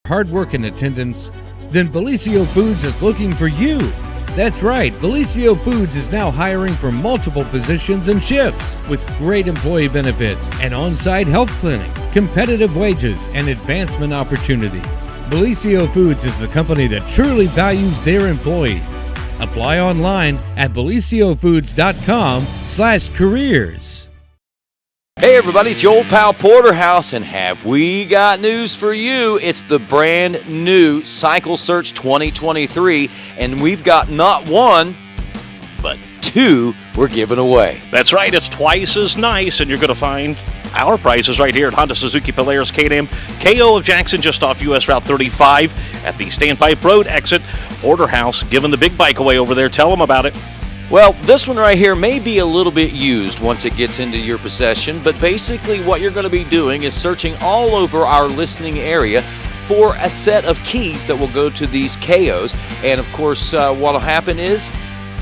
hard work and attendance, then Bellisio Foods is looking for you. That's right, Bellisio Foods is now hiring for multiple positions and shifts with great employee benefits, an on-site health clinic, competitive wages, and advancement opportunities. Bellisio Foods is a company that truly values their employees. Apply online at BellisioFoods.com/careers. Hey everybody, it's your old pal Porterhouse, and have we got news for you? It's the brand new Cycle Search 2023, and we've got not one, but two we're giving away. That's right, it's twice as nice, and you're going to find our prices right here at Honda Suzuki Polaris K-Dam, KO of Jackson, just off U.S. Route 35 at the Standpipe Road exit. Porterhouse giving the big bike away over there. Tell them about it. Well, this one right here may be a little bit used once it gets into your possession, but basically what you're going to be doing is searching all over our listening area for a set of keys that will go to these KOs. And of course, what will happen is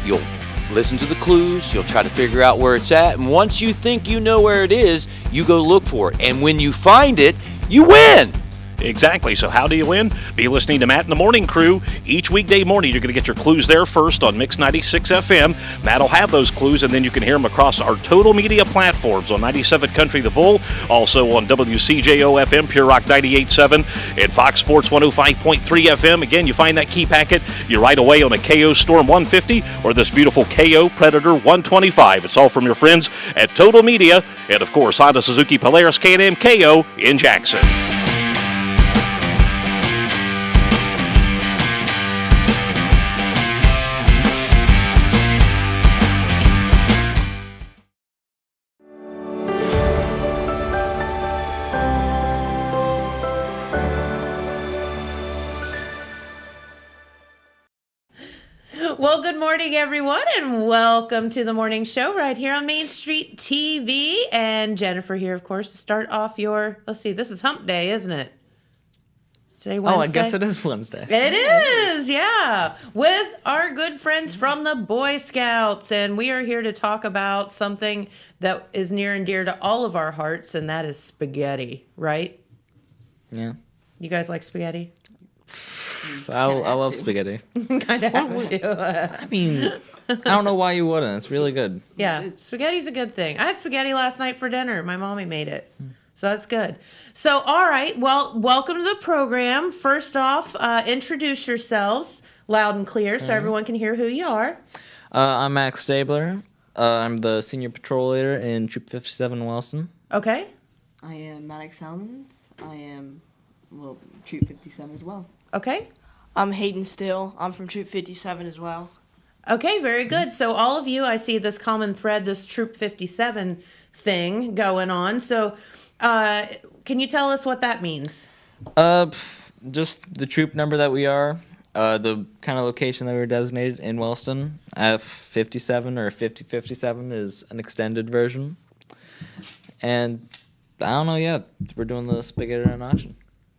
you'll listen to the clues, you'll try to figure out where it's at, and once you think you know where it is, you go look for it. And when you find it, you win! Exactly. So how do you win? Be listening to Matt and the Morning Crew. Each weekday morning, you're going to get your clues there first on Mix 96 FM. Matt will have those clues, and then you can hear them across our total media platforms on 97 Country The Bull, also on WCJO FM, Pure Rock 98.7, and Fox Sports 105.3 FM. Again, you find that key packet, you're right away on a KO Storm 150 or this beautiful KO Predator 125. It's all from your friends at Total Media and, of course, Honda Suzuki Polaris K&M KO in Jackson. Well, good morning, everyone, and welcome to the morning show right here on Main Street TV. And Jennifer here, of course, to start off your, let's see, this is hump day, isn't it? Is today Wednesday? Oh, I guess it is Wednesday. It is, yeah. With our good friends from the Boy Scouts. And we are here to talk about something that is near and dear to all of our hearts, and that is spaghetti, right? Yeah. You guys like spaghetti? I love spaghetti. Kind of have to. I mean, I don't know why you wouldn't. It's really good. Yeah, spaghetti's a good thing. I had spaghetti last night for dinner. My mommy made it. So that's good. So, all right. Well, welcome to the program. First off, introduce yourselves loud and clear so everyone can hear who you are. I'm Max Stabler. I'm the senior patrol leader in Troop 57 Wilson. Okay. I am Maddox Salmons. I am, Troop 57 as well. Okay. I'm Hayden Still. I'm from Troop 57 as well. Okay, very good. So all of you, I see this common thread, this Troop 57 thing going on. So can you tell us what that means? Just the troop number that we are, the kind of location that we were designated in Wilson. F57 or 5057 is an extended version. And I don't know yet. We're doing the spaghetti and auction.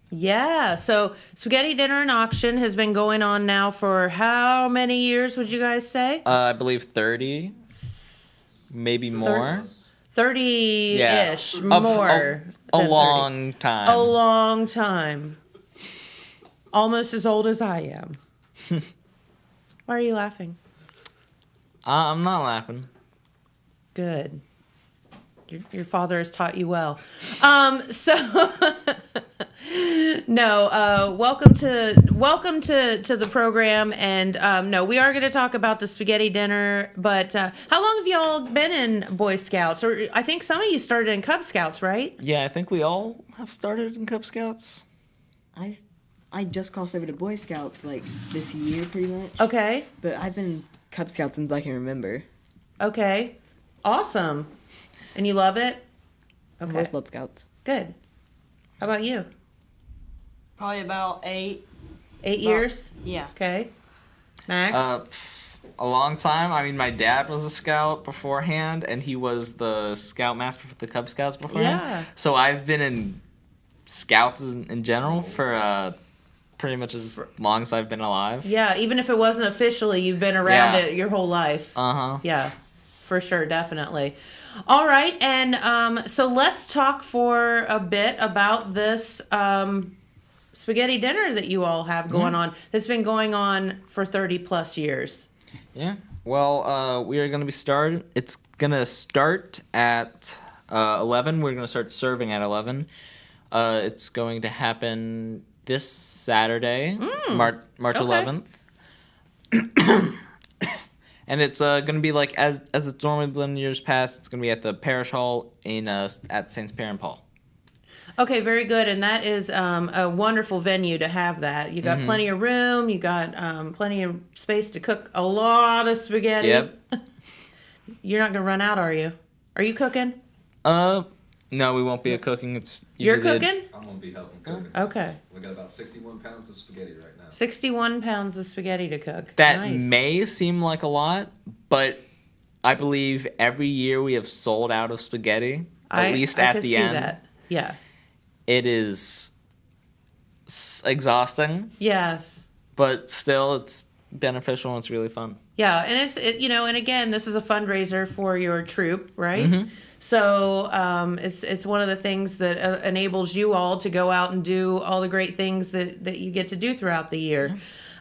Yeah, so Spaghetti Dinner and Auction has been going on now for how many years, would you guys say? I believe 30, maybe more. 30-ish, yeah. more. A long time. A long time. Almost as old as I am. Why are you laughing? I'm not laughing. Good. Your father has taught you well. Welcome to the program, and no, we are going to talk about the spaghetti dinner. But how long have y'all been in Boy Scouts? Or I think some of you started in Cub Scouts, right? Yeah, I think we all have started in Cub Scouts. I just crossed over to Boy Scouts like this year, pretty much. Okay. But I've been Cub Scouts since I can remember. Okay. Awesome. And you love it? Okay. I always loved Scouts. Good. How about you? Probably about 8. 8 years? Yeah. Okay. Max? A long time. I mean, my dad was a scout beforehand, and he was the Scoutmaster for the Cub Scouts beforehand. Yeah. So I've been in Scouts in general for pretty much as long as I've been alive. Yeah, even if it wasn't officially, you've been around Yeah. it your whole life. Uh-huh. Yeah, for sure, definitely. All right, and so let's talk for a bit about this spaghetti dinner that you all have going on that's been going on for 30 plus years. Yeah. Well, we are going to be starting. It's going to start at 11. We're going to start serving at 11. It's going to happen this Saturday, March 11th. And it's going to be like, as it's normally been in years past, it's going to be at the Parish Hall at St. Pierre and Paul. Okay, very good. And that is a wonderful venue to have that. You got plenty of room. You got plenty of space to cook a lot of spaghetti. Yep. You're not going to run out, are you? Are you cooking? No, we won't be cooking. It's You're usually cooking? I'm going to be helping cooking. Okay. We got about 61 pounds of spaghetti right now. 61 pounds of spaghetti to cook. That Nice. may seem like a lot, but I believe every year we have sold out of spaghetti, at least at could the see end. That. Yeah. It is exhausting, Yes. but still it's beneficial and it's really fun. Yeah, and and again, this is a fundraiser for your troop, right? So it's one of the things that enables you all to go out and do all the great things that you get to do throughout the year.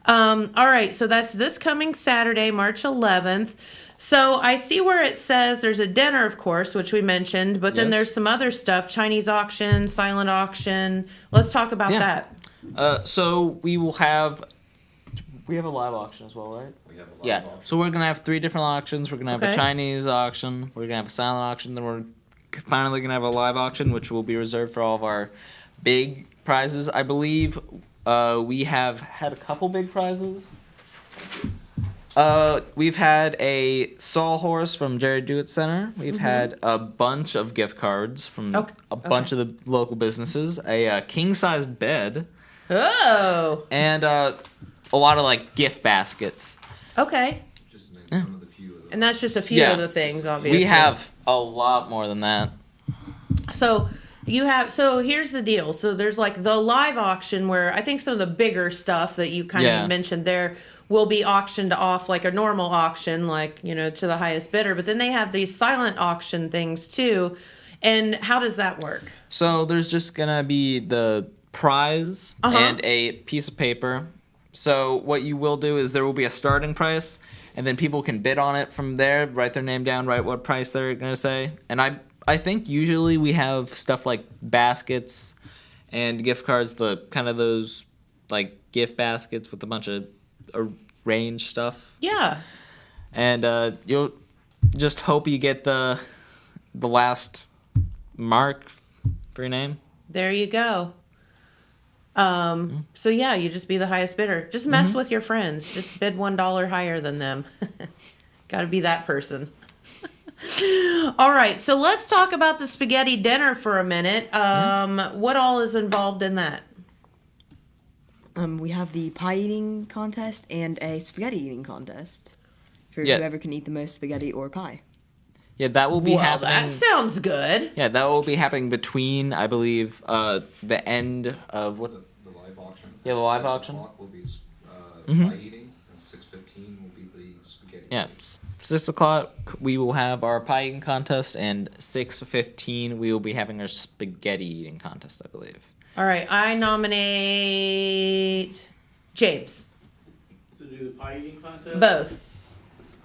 All right, so that's this coming Saturday, March 11th. So I see where it says there's a dinner, of course, which we mentioned, but then Yes. there's some other stuff, Chinese auction, silent auction. Let's talk about that. So we have a live auction as well, right? We have a lot Yeah. of options. So we're gonna have 3 different auctions. We're gonna have Okay. a Chinese auction. We're gonna have a silent auction. Then we're finally gonna have a live auction, which will be reserved for all of our big prizes. I believe we have had a couple big prizes. We've had a sawhorse from Jerry Dewitt Center. We've had a bunch of gift cards from a bunch of the local businesses. A king-sized bed. Oh, And a lot of like gift baskets. okay. Just to name some of the few of them. And that's just a few Yeah. of the things, obviously. We have a lot more than that. So here's the deal. So there's like the live auction where I think some of the bigger stuff that you kind of mentioned there will be auctioned off like a normal auction, like, to the highest bidder. But then they have these silent auction things too. And how does that work? So there's just gonna be the prize and a piece of paper. So what you will do is there will be a starting price, and then people can bid on it from there, write their name down, write what price they're gonna say. And I think usually we have stuff like baskets and gift cards, the kind of those like gift baskets with a bunch of arranged stuff. Yeah. And you'll just hope you get the last mark for your name. There you go. So yeah, you just be the highest bidder. Just mess with your friends. Just bid $1 higher than them. Got to be that person. All right, so let's talk about the spaghetti dinner for a minute. What all is involved in that? We have the pie eating contest and a spaghetti eating contest for Yeah. whoever can eat the most spaghetti or pie. Yeah, that will be Well, happening. that sounds good. Yeah, that will be happening between, I believe, the end of what? The live auction. Yeah, the live At 6 auction. o'clock will be pie eating, and 6:15 will be the spaghetti. Yeah, 6 o'clock we will have our pie eating contest, and 6:15 we will be having our spaghetti eating contest, I believe. All right, I nominate James. To do the pie eating contest? Both.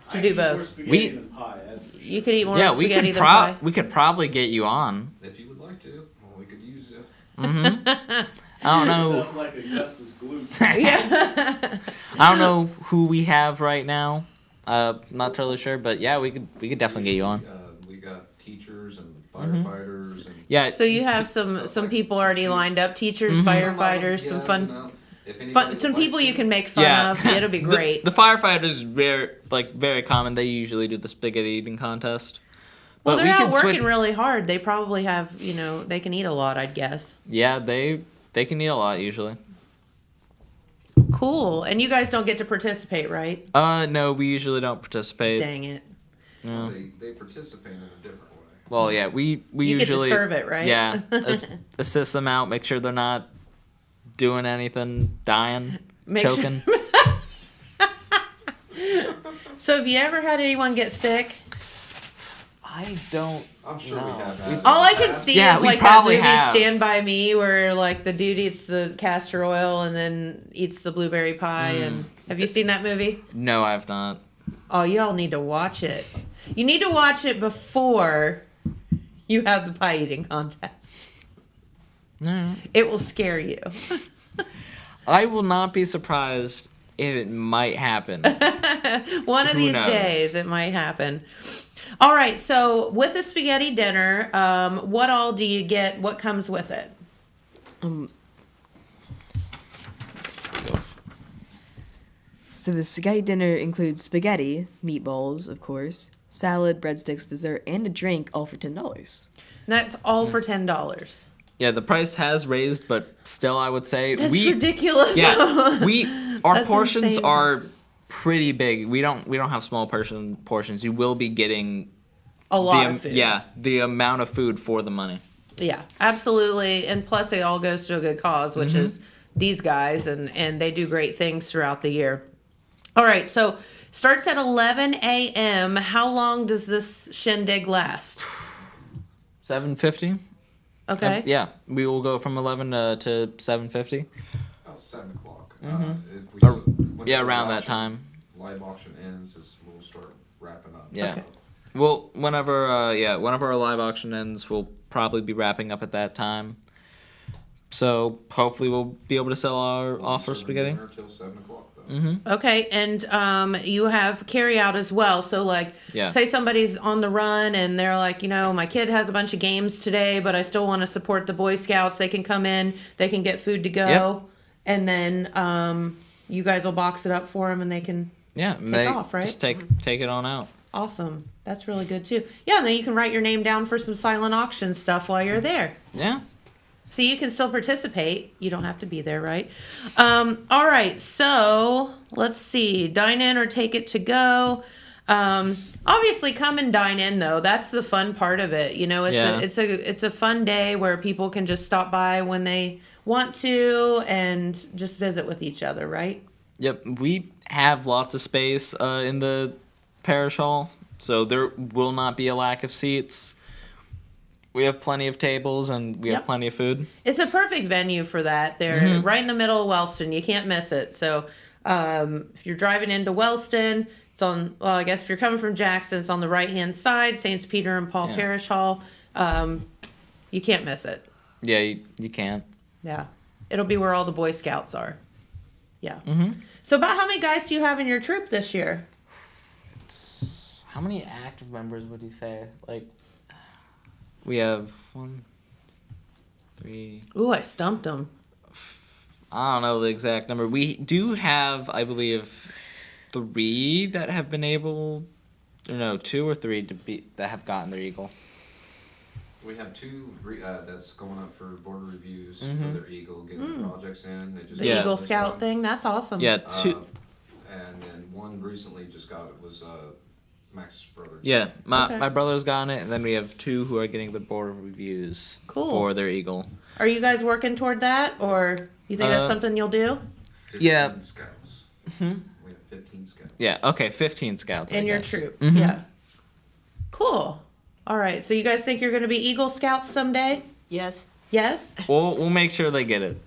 I To can do eat more both. spaghetti than pie, that's for sure. You could eat more Yeah, we spaghetti could than pie. we could probably get you on. If you would like to, well, we could use you. I don't know. Nothing like Augustus glue. Yeah. I don't know who we have right now. Not totally sure, but yeah, we could definitely get you on. We got teachers and firefighters. And Yeah. So you have some people already lined up, teachers, firefighters, some fun, some people you can make fun Yeah. of. It'll be great. The firefighters very common. They usually do the spaghetti eating contest. Well, But they're we out can working really hard. They probably have, they can eat a lot, I'd guess. Yeah, they can eat a lot usually. Cool. And you guys don't get to participate, right? No, we usually don't participate. Dang it. No. They participate in a different way. Well, yeah, we You get to usually serve it, right? Yeah, assist them out, make sure they're not doing anything, dying, Make sure- choking. So have you ever had anyone get sick? I don't. I'm sure know. we have that. All I can see Yeah, is we like that probably movie have. Stand By Me, where like the dude eats the castor oil and then eats the blueberry pie. And have you seen that movie? No, I've not. Oh, y'all need to watch it. You need to watch it before you have the pie eating contest. No. It will scare you. I will not be surprised if it might happen. One of Who these knows? days, it might happen. All right, so with the spaghetti dinner, what all do you get? What comes with it? So the spaghetti dinner includes spaghetti, meatballs, of course, salad, breadsticks, dessert, and a drink, all for $10. And that's all for $10. Yeah, the price has raised, but still, I would say That's ridiculous. Yeah, our That's portions insane are prices. pretty big. We don't have small portions. You will be getting A lot of food. Yeah, the amount of food for the money. Yeah, absolutely. And plus, it all goes to a good cause, which is these guys, and they do great things throughout the year. All right, so starts at 11 a.m. How long does this shindig last? 7:50. Okay. Yeah, we will go from 11 to 7:50. About 7 o'clock. If we Or- when yeah, the around that auction- time. Live auction ends, is we'll start wrapping up. Yeah. Okay. Well, whenever our live auction ends, we'll probably be wrapping up at that time. So hopefully we'll be able to sell our We'll offer serve spaghetti. dinner till 7 o'clock, though. Okay, and you have carry out as well. So, like, Yeah. say somebody's on the run and they're like, my kid has a bunch of games today, but I still want to support the Boy Scouts. They can come in, they can get food to go, Yep. and then you guys will box it up for them and they can. Yeah, Take off, right? Just take it on out. Awesome. That's really good too. Yeah, and then you can write your name down for some silent auction stuff while you're there. Yeah. So you can still participate. You don't have to be there, right? All right. So let's see. Dine in or take it to go. Obviously, come and dine in though. That's the fun part of it. It's a fun day where people can just stop by when they want to and just visit with each other, right? Yep. We have lots of space in the parish hall, so there will not be a lack of seats. We have plenty of tables and we have Yep. plenty of food. It's a perfect venue for that. They're right in the middle of Wellston. You can't miss it. So if you're driving into Wellston, it's on, well, I guess if you're coming from Jackson, it's on the right-hand side, Saints Peter and Paul Yeah. Parish Hall. You can't miss it. Yeah, you can't. Yeah. It'll be where all the Boy Scouts are. Yeah. So about how many guys do you have in your troop this year? How many active members would you say? Like, we have 1, 3. Ooh, I stumped them. I don't know the exact number. We do have, I believe, 3 that have been able, or no, 2 or 3 that have gotten their eagle. We have 2 that's going up for board reviews for Mhm. their Eagle, getting their projects in. They just The Yeah. Eagle Scout thing? That's awesome. Yeah, Uh, 2. and then one recently just got it was Max's brother. Yeah, Okay. my brother's gotten it, and then we have 2 who are getting the board reviews Cool. for their eagle. Are you guys working toward that, or you think that's something you'll do 15 Yeah. Scouts. Mhm. We have 15 scouts. Yeah, okay, 15 scouts. in I your guess. troop? Mhm. Yeah. Cool. All right. So you guys think you're going to be Eagle Scouts someday? Yes. Yes. We'll make sure they get it.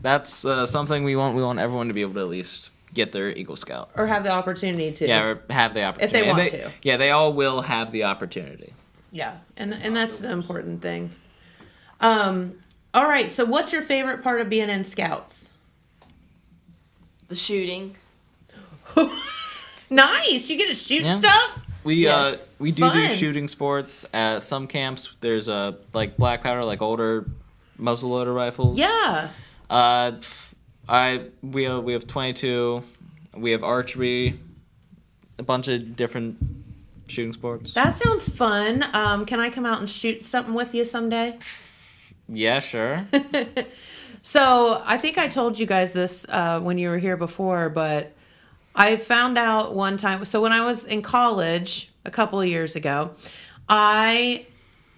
That's something we want. We want everyone to be able to at least get their Eagle Scout. Or have the opportunity to? Yeah, or have the opportunity. they And want to. Yeah, they all will have the opportunity. Yeah, and that's the important thing. All right. So what's your favorite part of being in Scouts? The shooting. Nice. You get to shoot Yeah. stuff. We Yes. we do Fun. shooting sports at some camps. There's like black powder, like older muzzleloader rifles. Yeah. We have 22. We have archery, a bunch of different shooting sports. That sounds fun. Can I come out and shoot something with you someday? Yeah, sure. So I think I told you guys this when you were here before, but I found out one time. So when I was in college a couple of years ago, I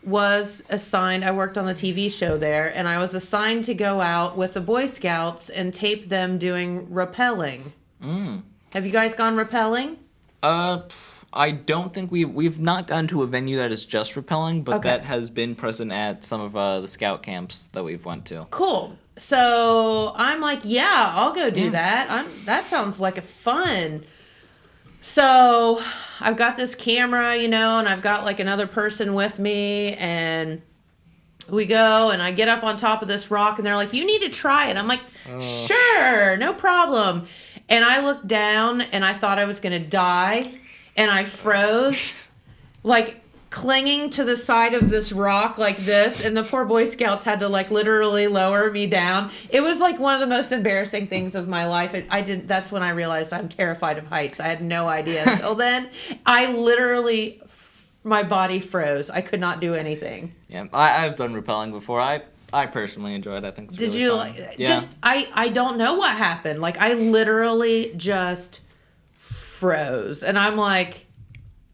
was assigned, I worked on the TV show there, and I was assigned to go out with the Boy Scouts and tape them doing rappelling. Mm. Have you guys gone rappelling? I I don't think we've not gone to a venue that is just rappelling, but Okay. that has been present at some of the scout camps that we've went to. Cool. So I'm like, yeah, I'll go do that. That sounds like a fun. So I've got this camera, and I've got like another person with me, and we go, and I get up on top of this rock, and they're like, you need to try it. I'm like, sure, no problem. And I looked down, and I thought I was going to die, and I froze, like clinging to the side of this rock like this, and the poor Boy Scouts had to like literally lower me down. It was like one of the most embarrassing things of my life. That's when I realized I'm terrified of heights. I had no idea until then. I literally, my body froze. I could not do anything. Yeah, I've done rappelling before. I personally enjoyed it. I think it's Did really you fun. Yeah. I don't know what happened. Like I literally just froze, and I'm like,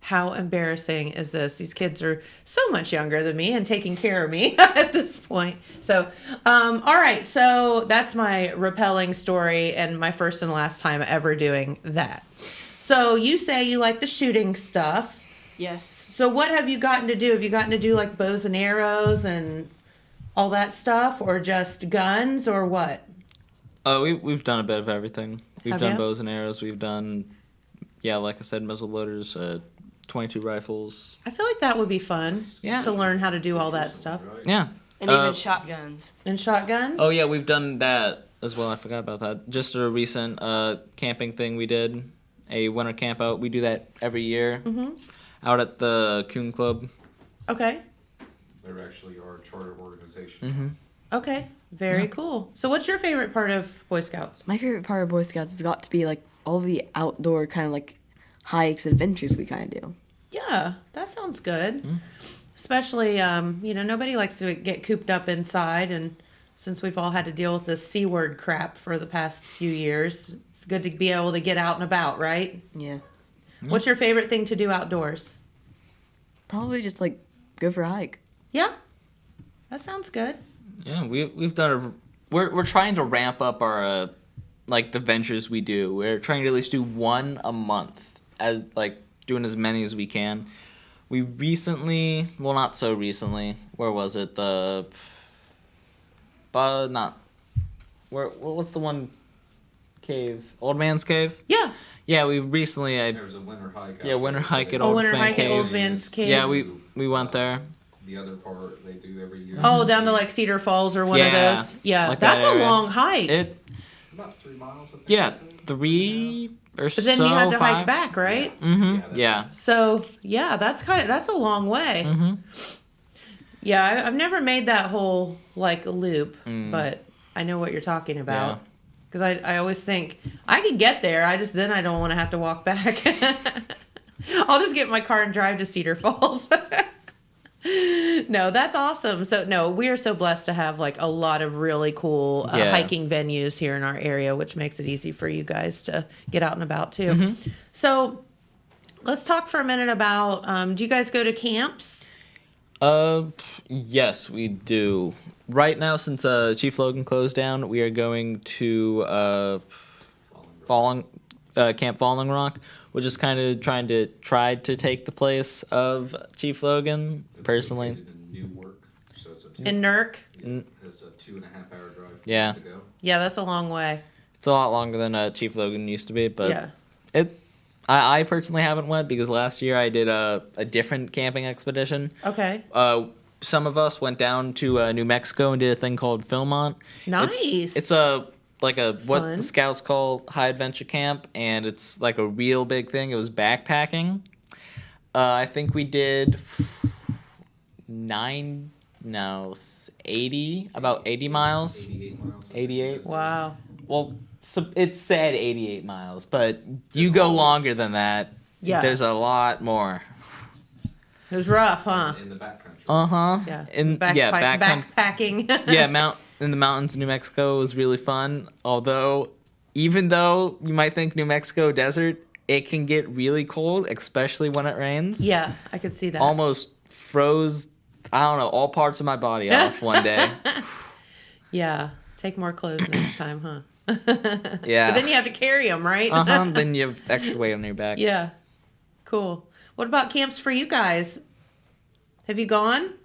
how embarrassing is this? These kids are so much younger than me and taking care of me at this point. So, all right. So that's my rappelling story and my first and last time ever doing that. So you say you like the shooting stuff. Yes. So what have you gotten to do? Have you gotten to do like bows and arrows and all that stuff, or just guns, or what? We've done a bit of everything. We've Have done you? bows and arrows. We've done, like I said, muzzle loaders, 22 rifles. I feel like that would be fun. Yeah. To learn how to do all that stuff. Yeah. And even shotguns. And shotguns? Oh yeah, we've done that as well. I forgot about that. Just a recent camping thing we did, a winter camp out. We do that every year. Mm-hmm. Out at the Coon Club. Okay. They're actually our charter organization. Mm-hmm. Okay. Very cool. So what's your favorite part of Boy Scouts? My favorite part of Boy Scouts has got to be like all the outdoor kind of like hikes, adventures we kind of do. Yeah, that sounds good. Especially, nobody likes to get cooped up inside, and since we've all had to deal with this C word crap for the past few years, it's good to be able to get out and about, right? Yeah. What's your favorite thing to do outdoors? Probably just like go for a hike. Yeah, that sounds good. Yeah, we've done we're trying to ramp up our like the ventures we do. We're trying to at least do one a month, as like doing as many as we can. We recently, well, not so recently. Where was it? What's the one cave? Old Man's Cave. Yeah. Yeah, we recently. There's a winter hike. Yeah, winter hike at Oh, Old winter Man hike at Cave. Old Man's Cave. Yeah, we went there. The other part they do every year. Oh, down to like Cedar Falls or one of Yeah, those. Yeah, like that's that a area. long hike. About 3 miles. I think Yeah, they said. 3 or so. But then you have to 5. hike back, right? Mm-hmm. Yeah. So yeah, that's a long way. Mm-hmm. Yeah, I've never made that whole like loop, but I know what you're talking about. Because I always think I could get there. I don't want to have to walk back. I'll just get in my car and drive to Cedar Falls. No, that's awesome. So no, we are so blessed to have like a lot of really cool hiking venues here in our area, which makes it easy for you guys to get out and about too. Mm-hmm. So let's talk for a minute about, do you guys go to camps? Yes, we do. Right now, since Chief Logan closed down, we are going to Camp Falling Rock, which is kind of try to take the place of Chief Logan. It's Personally, located in Newark, so it's a In NERC? It's a 2.5 hour drive. Yeah. To go. Yeah, that's a long way. it's a lot longer than Chief Logan used to be, but Yeah. I personally haven't went because last year I did a different camping expedition. Okay. Some of us went down to New Mexico and did a thing called Philmont. Nice. It's what Fun. the Scouts call high adventure camp, and it's like a real big thing. It was backpacking. I think we did 80 miles. 88 miles. 88. Wow. Well, it said 88 miles, but you go longer than that. Yeah. There's a lot more. It was rough, huh? In the backcountry. Uh-huh. Yeah. Backpacking. Backpacking. Yeah, in the mountains of New Mexico was really fun. Although, even though you might think New Mexico desert, it can get really cold, especially when it rains. Yeah, I could see that. Almost froze, I don't know, all parts of my body off one day. Yeah. Take more clothes next time, huh? Yeah. But then you have to carry them, right? Uh-huh. Then you have extra weight on your back. Yeah. Cool. What about camps for you guys? Have you gone?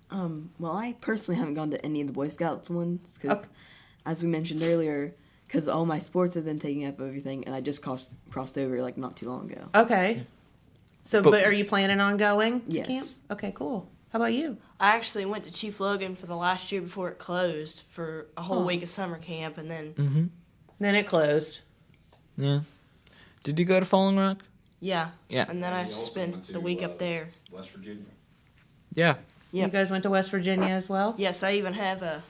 Well, I personally haven't gone to any of the Boy Scouts ones because, as we mentioned earlier, because all my sports have been taking up everything, and I just crossed over like not too long ago. Okay. So, but are you planning on going to Yes. camp? Okay, cool. How about you? I actually went to Chief Logan for the last year before it closed for a whole Oh. week of summer camp, and then Mm-hmm. Then it closed. Yeah. Did you go to Falling Rock? yeah, Yeah. and then We I also spent went to, the week up there. West Virginia. Yeah. Yep. You guys went to West Virginia as well? Yes, I even have a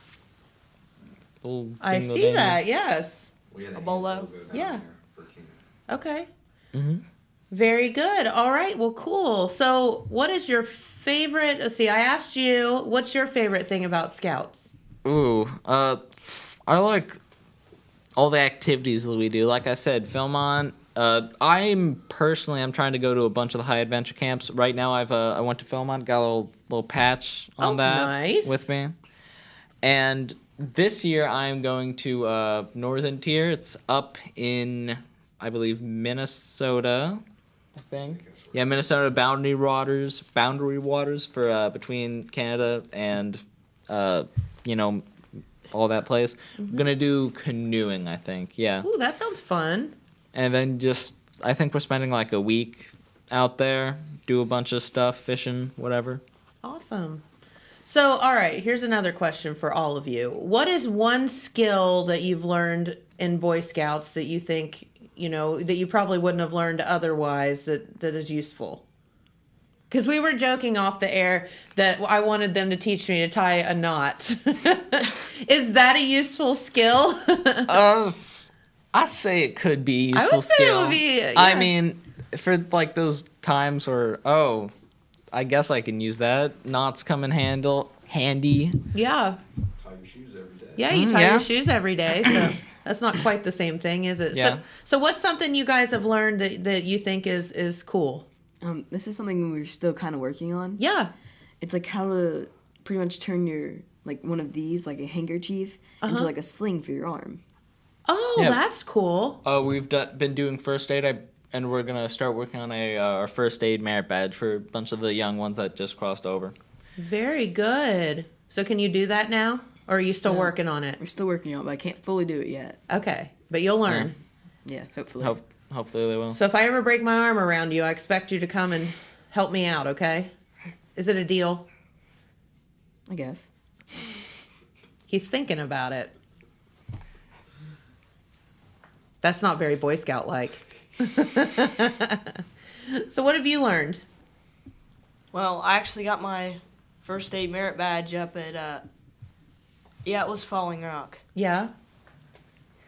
Little I dingle see dangle. that, yes. We had A bolo? handful go down Yeah. there for camp. Okay. Mm-hmm. Very good. All right. Well, cool. So, what is your favorite? Let's see, I asked you, what's your favorite thing about Scouts? Ooh, I like all the activities that we do. Like I said, Philmont. I'm trying to go to a bunch of the high adventure camps. Right now, I went to Philmont, got a little patch on Oh, that nice. with me, and this year I'm going to Northern Tier. It's up in, I believe, Minnesota. I think. Yeah, Minnesota boundary waters for between Canada and all that place. I'm gonna do canoeing, I think. Yeah, Ooh, that sounds fun. and then I think we're spending like a week out there, do a bunch of stuff, fishing, whatever. Awesome. So, all right, here's another question for all of you. What is one skill that you've learned in Boy Scouts that you think, that you probably wouldn't have learned otherwise that is useful? Because we were joking off the air that I wanted them to teach me to tie a knot. Is that a useful skill? I say it could be I useful would say it skill. would be, I yeah. mean, for like those times where I guess I can use that. Knots come in handy. Yeah. Tie your shoes every day. Yeah, you tie yeah. your shoes every day, so that's not quite the same thing, is it? Yeah. So what's something you guys have learned that you think is cool? This is something we're still kind of working on. Yeah. It's like how to pretty much turn your like one of these, like a handkerchief, into like a sling for your arm. Oh, Yeah. that's cool. We've been doing first aid, and we're gonna start working on our first aid merit badge for a bunch of the young ones that just crossed over. Very good. So can you do that now? Or are you still working on it? We're still working on it, but I can't fully do it yet. Okay. But you'll learn. Yeah, hopefully. Hopefully they will. So if I ever break my arm around you, I expect you to come and help me out, okay? Is it a deal? I guess. He's thinking about it. That's not very Boy Scout-like. So what have you learned? Well, I actually got my first aid merit badge up at it was Falling Rock. Yeah.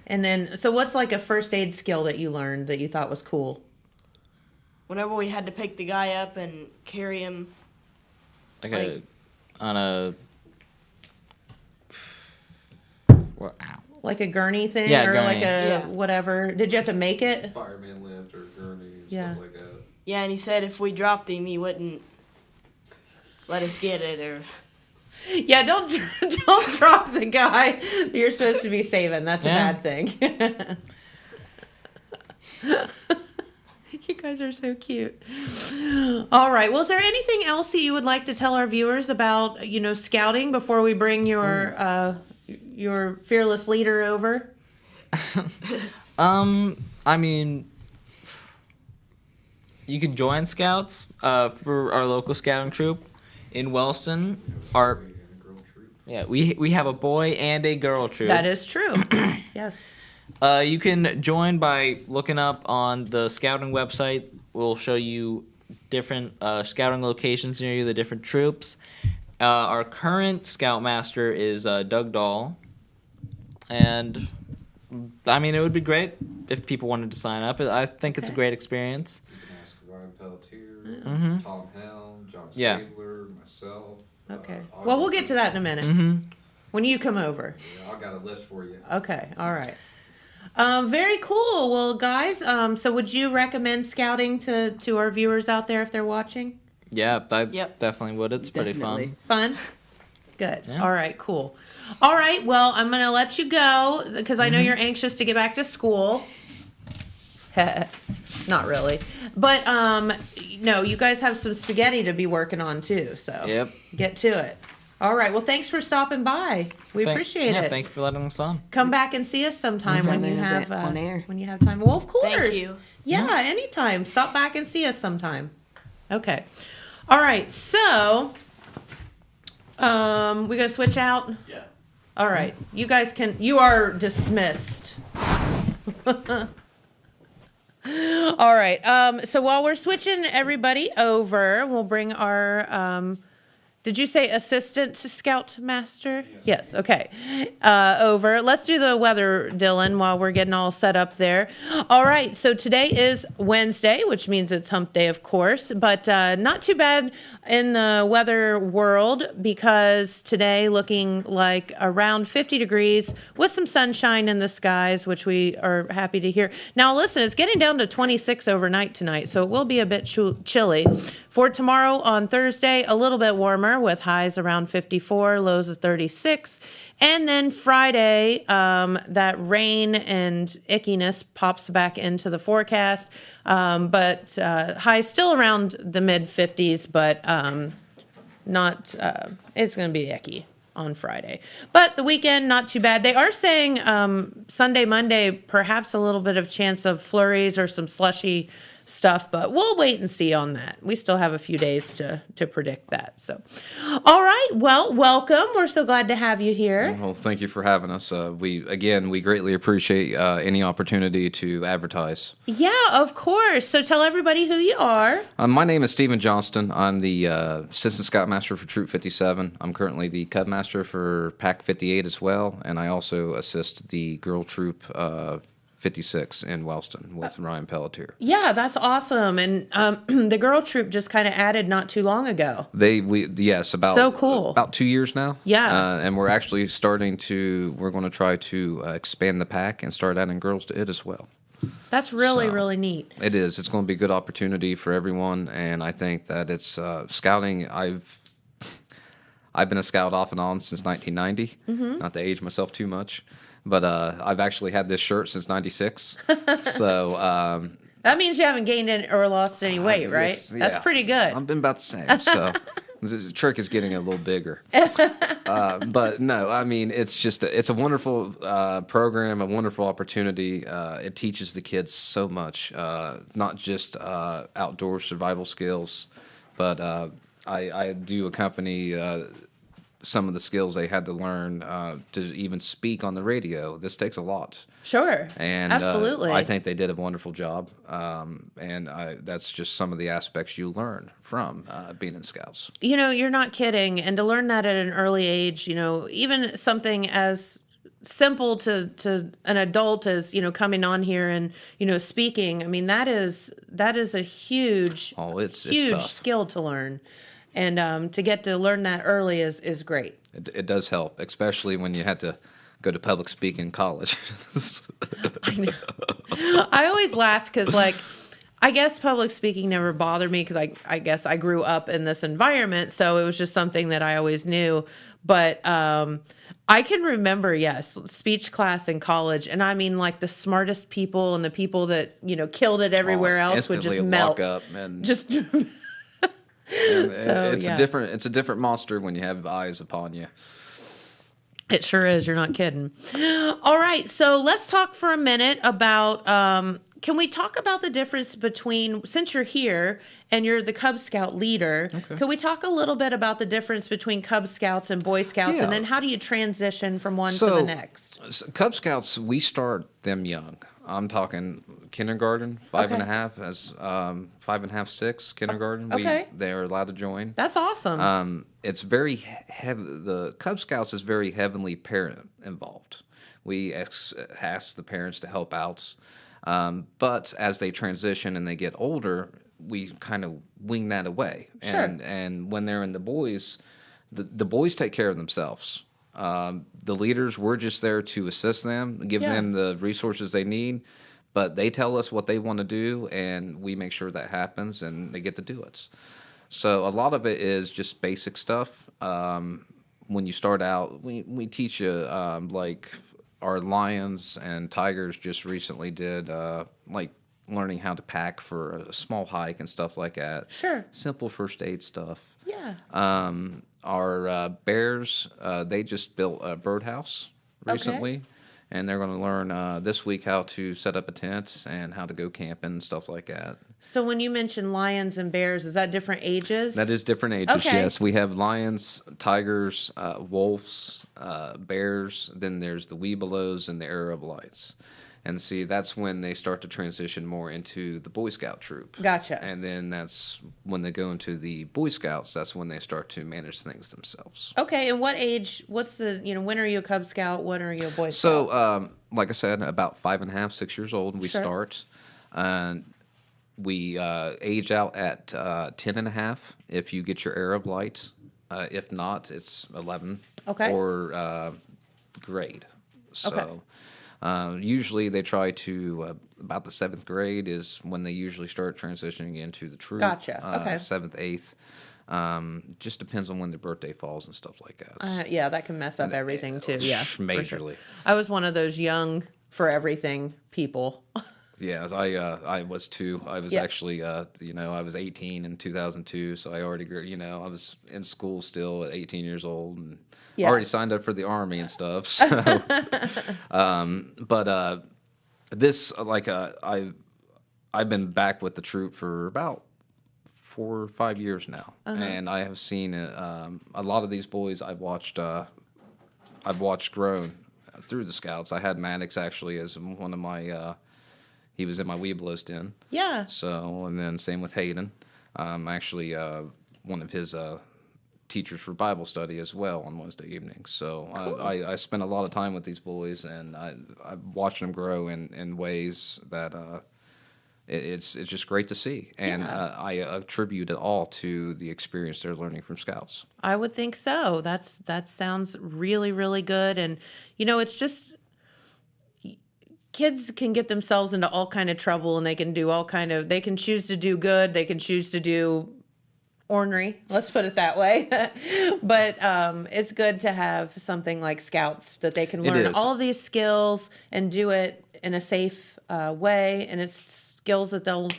And then, so what's like a first aid skill that you learned that you thought was cool? Whenever we had to pick the guy up and carry him, On a. Well, ow. Like a gurney thing? Yeah, or gurney. like a Yeah. whatever. Did you have to make it? Fireman lift or gurney and Yeah. stuff like that. yeah, and he said if we dropped him, he wouldn't let us get it, or Yeah, don't drop the guy that you're supposed to be saving. That's Yeah. a bad thing. You guys are so cute. All right. Well, is there anything else that you would like to tell our viewers about, scouting before we bring your fearless leader over? I mean, you could join Scouts for our local scouting troop in Wellston. We have a boy and a girl troop. That is true. Yes. You can join by looking up on the scouting website. We'll show you different scouting locations near you, the different troops. Our current Scoutmaster is Doug Dahl. And, I mean, it would be great if people wanted to sign up. I think it's a great experience. You can ask Ryan Pelletier, Mhm. Tom Helm, John Yeah. Stabler, myself. Okay. all Well, we'll your get to that in a minute. Mm-hmm. When you come over. Yeah, I got a list for you. Okay. All right. Very cool. Well, guys, so would you recommend scouting to our viewers out there if they're watching? Yeah, I Yep. definitely would. It's pretty Definitely. fun. Fun? Good. Yeah. All right, cool. All right, well, I'm going to let you go because I know you're anxious to get back to school. Not really. But no, you guys have some spaghetti to be working on too, so Yep. get to it. All right. Well, thanks for stopping by. We appreciate it. Thank you for letting us on. Come back and see us sometime when you have on air. when you have time. Well, of course. Thank you. Yeah, anytime. Stop back and see us sometime. Okay. All right. So, we gonna switch out. Yeah. All right. You guys can. You are dismissed. All right. So while we're switching everybody over, we'll bring our. Did you say assistant Scoutmaster? Yes. Okay. Over. Let's do the weather, Dylan, while we're getting all set up there. All right. So today is Wednesday, which means it's hump day, of course, but not too bad in the weather world because today looking like around 50 degrees with some sunshine in the skies, which we are happy to hear. Now, listen, it's getting down to 26 overnight tonight, so it will be a bit chilly. For tomorrow on Thursday, a little bit warmer with highs around 54, lows of 36. And then Friday, that rain and ickiness pops back into the forecast. But highs still around the mid 50s, but not, it's going to be icky on Friday. But the weekend, not too bad. They are saying Sunday, Monday, perhaps a little bit of chance of flurries or some slushy stuff, but we'll wait and see on that. We still have a few days to predict that. So, all right. Well, welcome. We're so glad to have you here. Well, thank you for having us. We greatly appreciate any opportunity to advertise. Yeah, of course. So tell everybody who you are. My name is Steven Johnston. I'm the Assistant Scoutmaster for Troop 57. I'm currently the Cubmaster for Pack 58 as well, and I also assist the Girl Troop 56 in Wellston with Ryan Pelletier. Yeah, that's awesome. And the girl troop just kind of added not too long ago. About so cool. About 2 years now. Yeah. And we're actually we're going to try to expand the pack and start adding girls to it as well. That's really neat. It is. It's going to be a good opportunity for everyone, and I think that it's scouting. I've been a scout off and on since 1990. Mm-hmm. Not to age myself too much. But I've actually had this shirt since '96, so that means you haven't gained any or lost any weight, right? That's pretty good. I've been about the same. So the trick is getting a little bigger. But no, I mean it's a wonderful program, a wonderful opportunity. It teaches the kids so much, not just outdoor survival skills, but I do accompany. Some of the skills they had to learn to even speak on the radio. This takes a lot. Sure. And absolutely. I think they did a wonderful job. And that's just some of the aspects you learn from being in Scouts. You know, you're not kidding. And to learn that at an early age, you know, even something as simple to an adult as, you know, coming on here and, you know, speaking. I mean, that is a huge, huge tough. skill to learn. And to get to learn that early is great. It does help, especially when you had to go to public speaking in college. I know. I always laughed because, like, I guess public speaking never bothered me because I guess I grew up in this environment, so it was just something that I always knew. But I can remember, yes, speech class in college, and I mean, like, the smartest people and the people that, you know, killed it everywhere else would just melt. Walk up and just. So, it's a different monster when you have eyes upon you. It sure is. You're not kidding. All right. So let's talk for a minute about, can we talk about the difference between, since you're here and you're the Cub Scout leader, can we talk a little bit about the difference between Cub Scouts and Boy Scouts? Yeah. And then how do you transition from one to the next? Cub Scouts, we start them young. I'm talking kindergarten, 5.5, 6 kindergarten. Okay. They're allowed to join. That's awesome. It's very heavy. The Cub Scouts is very heavily parent involved. We ask the parents to help out, but as they transition and they get older, we kind of wing that away. Sure. And when they're in the boys, the boys take care of themselves. The leaders, we're just there to assist them, give them the resources they need, but they tell us what they want to do, and we make sure that happens, and they get to do it. So a lot of it is just basic stuff. When you start out, we teach you, like our lions and tigers just recently did, like learning how to pack for a small hike and stuff like that. Sure. Simple first aid stuff. Yeah. Our bears, they just built a birdhouse recently, and they're going to learn this week how to set up a tent and how to go camping and stuff like that. So when you mention lions and bears, is that different ages? That is different ages, Okay. yes. We have lions, tigers, wolves, bears, then there's the webelos and the Arab lights. And see, that's when they start to transition more into the Boy Scout troop. Gotcha. And then that's when they go into the Boy Scouts, that's when they start to manage things themselves. Okay, and what age, what's the, when are you a Cub Scout? When are you a Boy Scout? So, like I said, about 5.5, 6 years old, we Sure. start. We age out at 10.5 if you get your Arab light. If not, it's 11. Okay. Or grade. So, Okay. usually they try to, about the 7th grade is when they usually start transitioning into the troop. Gotcha. Okay. 7th, 8th. Just depends on when their birthday falls and stuff like that. Yeah, that can mess up everything too. Yeah, for Majorly. sure. I was one of those young for everything people. Yeah, I was too. I was Yeah. actually, I was 18 in 2002, so I already grew. I was in school still at 18 years old, and Yeah. already signed up for the Army and stuff. So, this I've been back with the troop for about 4 or 5 years now, and I have seen a lot of these boys I've watched grown through the Scouts. I had Maddox actually as one of my. He was in my Webelos den. Yeah. So, and then same with Hayden. Actually, one of his teachers for Bible study as well on Wednesday evenings. So Cool. I spent a lot of time with these boys, and I've watched them grow in ways that it's just great to see. And Yeah. I attribute it all to the experience they're learning from Scouts. I would think so. That sounds really, really good. And it's just kids can get themselves into all kind of trouble, and they can do they can choose to do good, they can choose to do ornery, let's put it that way. But it's good to have something like Scouts that they can It learn is. all of these skills and do it in a safe way, and it's skills that they'll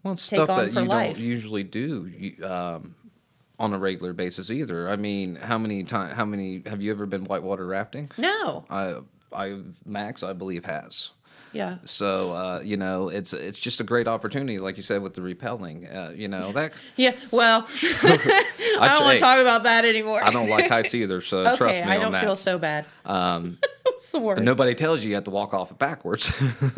Well, it's take stuff on that for you life. don't usually do on a regular basis either. I mean, how many have you ever been whitewater rafting? No. Max, I believe, has. Yeah. So it's just a great opportunity, like you said, with the repelling. That Yeah. Well, I don't want hey, to talk about that anymore. I don't like heights either, so Okay, trust me I on don't that. feel so bad. It's the worst. But nobody tells you have to walk off it backwards.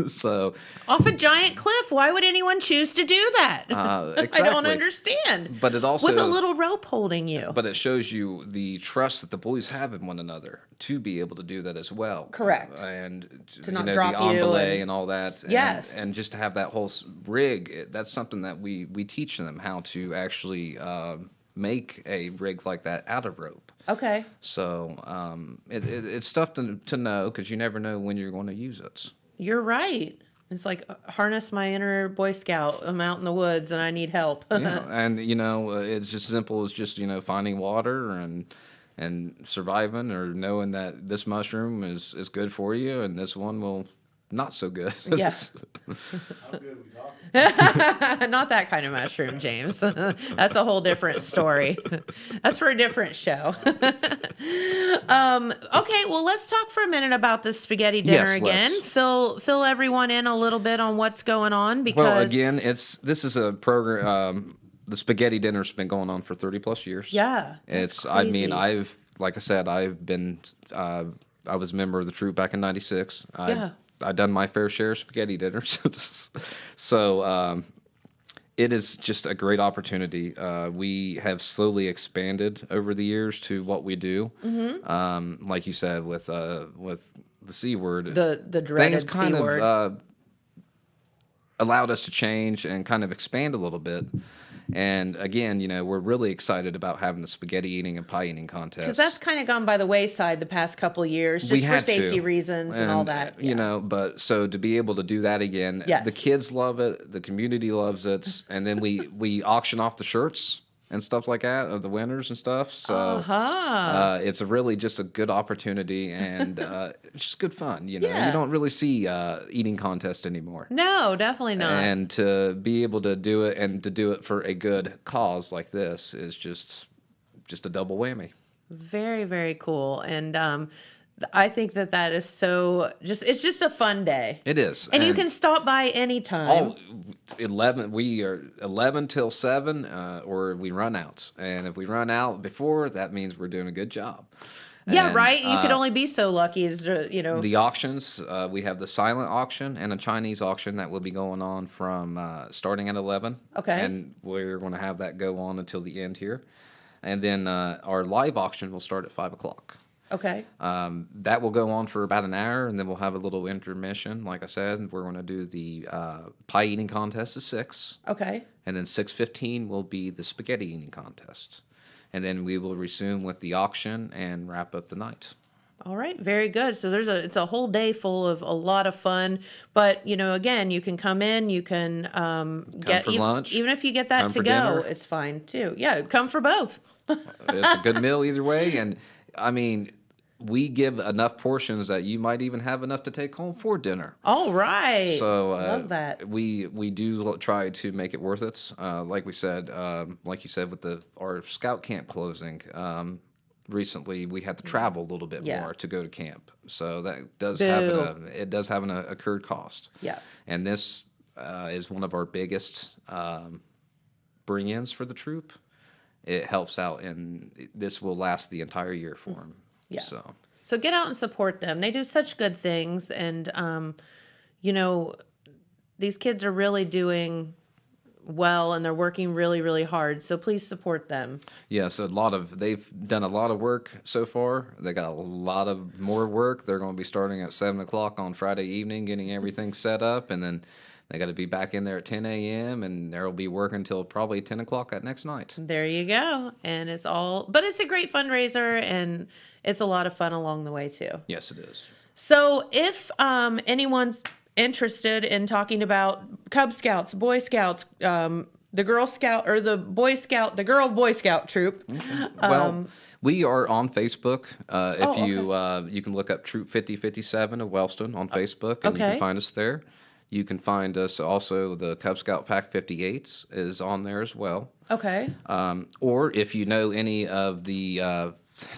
So Off a giant cliff. Why would anyone choose to do that? I don't exactly. understand. But it also with a little rope holding you. But it shows you the trust that the boys have in one another to be able to do that as well. Correct. And To not the drop you emboulet and- and all that. Yes. And just to have that whole rig, that's something that we teach them how to actually make a rig like that out of rope. Okay. So it's stuff to know, because you never know when you're going to use it. You're right. It's like harness my inner Boy Scout. I'm out in the woods and I need help. Yeah, and it's just simple as just finding water and surviving, or knowing that this mushroom is good for you and this one will not so good. Yeah. How good are we talking? Not that kind of mushroom, James. That's a whole different story. That's for a different show. Okay, well, let's talk for a minute about the spaghetti dinner Yes, again. let's. Fill everyone in a little bit on what's going on, because Well, again, this is a program. The spaghetti dinner's been going on for 30 plus years. yeah, that's I mean, crazy. like I said, I've been, I was a member of the troop back in '96. Yeah. I've done my fair share of spaghetti dinners. So it is just a great opportunity. We have slowly expanded over the years to what we do. Mm-hmm. Like you said, with the C word, the things dreaded kind C word. of allowed us to change and kind of expand a little bit. And again, we're really excited about having the spaghetti eating and pie eating contest. Because that's kind of gone by the wayside the past couple of years, just We for had safety to. reasons and all that. But so to be able to do that again, Yes. the kids love it, the community loves it, and then we auction off the shirts. and stuff like that of the winners and stuff. So it's really just a good opportunity, and it's just good fun. You don't really see eating contests anymore. No, definitely not. And to be able to do it, and to do it for a good cause like this, is just a double whammy. Very, very cool. And I think that is it's just a fun day. It is. And you can stop by anytime. 11, we are 11 till 7, or we run out. And if we run out before, that means we're doing a good job. Yeah, And, right? You could only be so lucky as to, The auctions, we have the silent auction and a Chinese auction that will be going on from starting at 11. Okay. And we're going to have that go on until the end here. And then our live auction will start at 5 o'clock. Okay. That will go on for about an hour, and then we'll have a little intermission. Like I said, we're going to do the pie eating contest at 6. Okay. And then 6:15 will be the spaghetti eating contest. And then we will resume with the auction and wrap up the night. All right, very good. So it's a whole day full of a lot of fun. But again, you can come in, you can get for lunch, even if you get that to go, dinner. it's fine too. Yeah, come for both. It's a good meal either way, and I mean, we give enough portions that you might even have enough to take home for dinner. All right. So love that. We do try to make it worth it. Like we said, like you said, with our scout camp closing. Recently, we had to travel a little bit more to go to camp, so that does have an accrued cost. Yeah, and this is one of our biggest bring-ins for the troop. It helps out, and this will last the entire year for them. Yeah. So get out and support them. They do such good things, and these kids are really doing well, and they're working really, really hard. So please support them. Yes, they've done a lot of work so far. They got a lot of more work. They're going to be starting at 7 o'clock on Friday evening, getting everything set up, and then they got to be back in there at 10 a.m. and they'll be working until probably 10 o'clock that next night. There you go. And it's a great fundraiser, and it's a lot of fun along the way too. Yes, it is. So if anyone's interested in talking about Cub Scouts, Boy Scouts, the Girl Scout or the Boy Scout, the Girl Boy Scout troop. Okay. Well, we are on Facebook. You can look up Troop 5057 of Wellston on Facebook, and you can find us there. You can find us also. The Cub Scout Pack 58 is on there as well. Okay. Or if you know any of the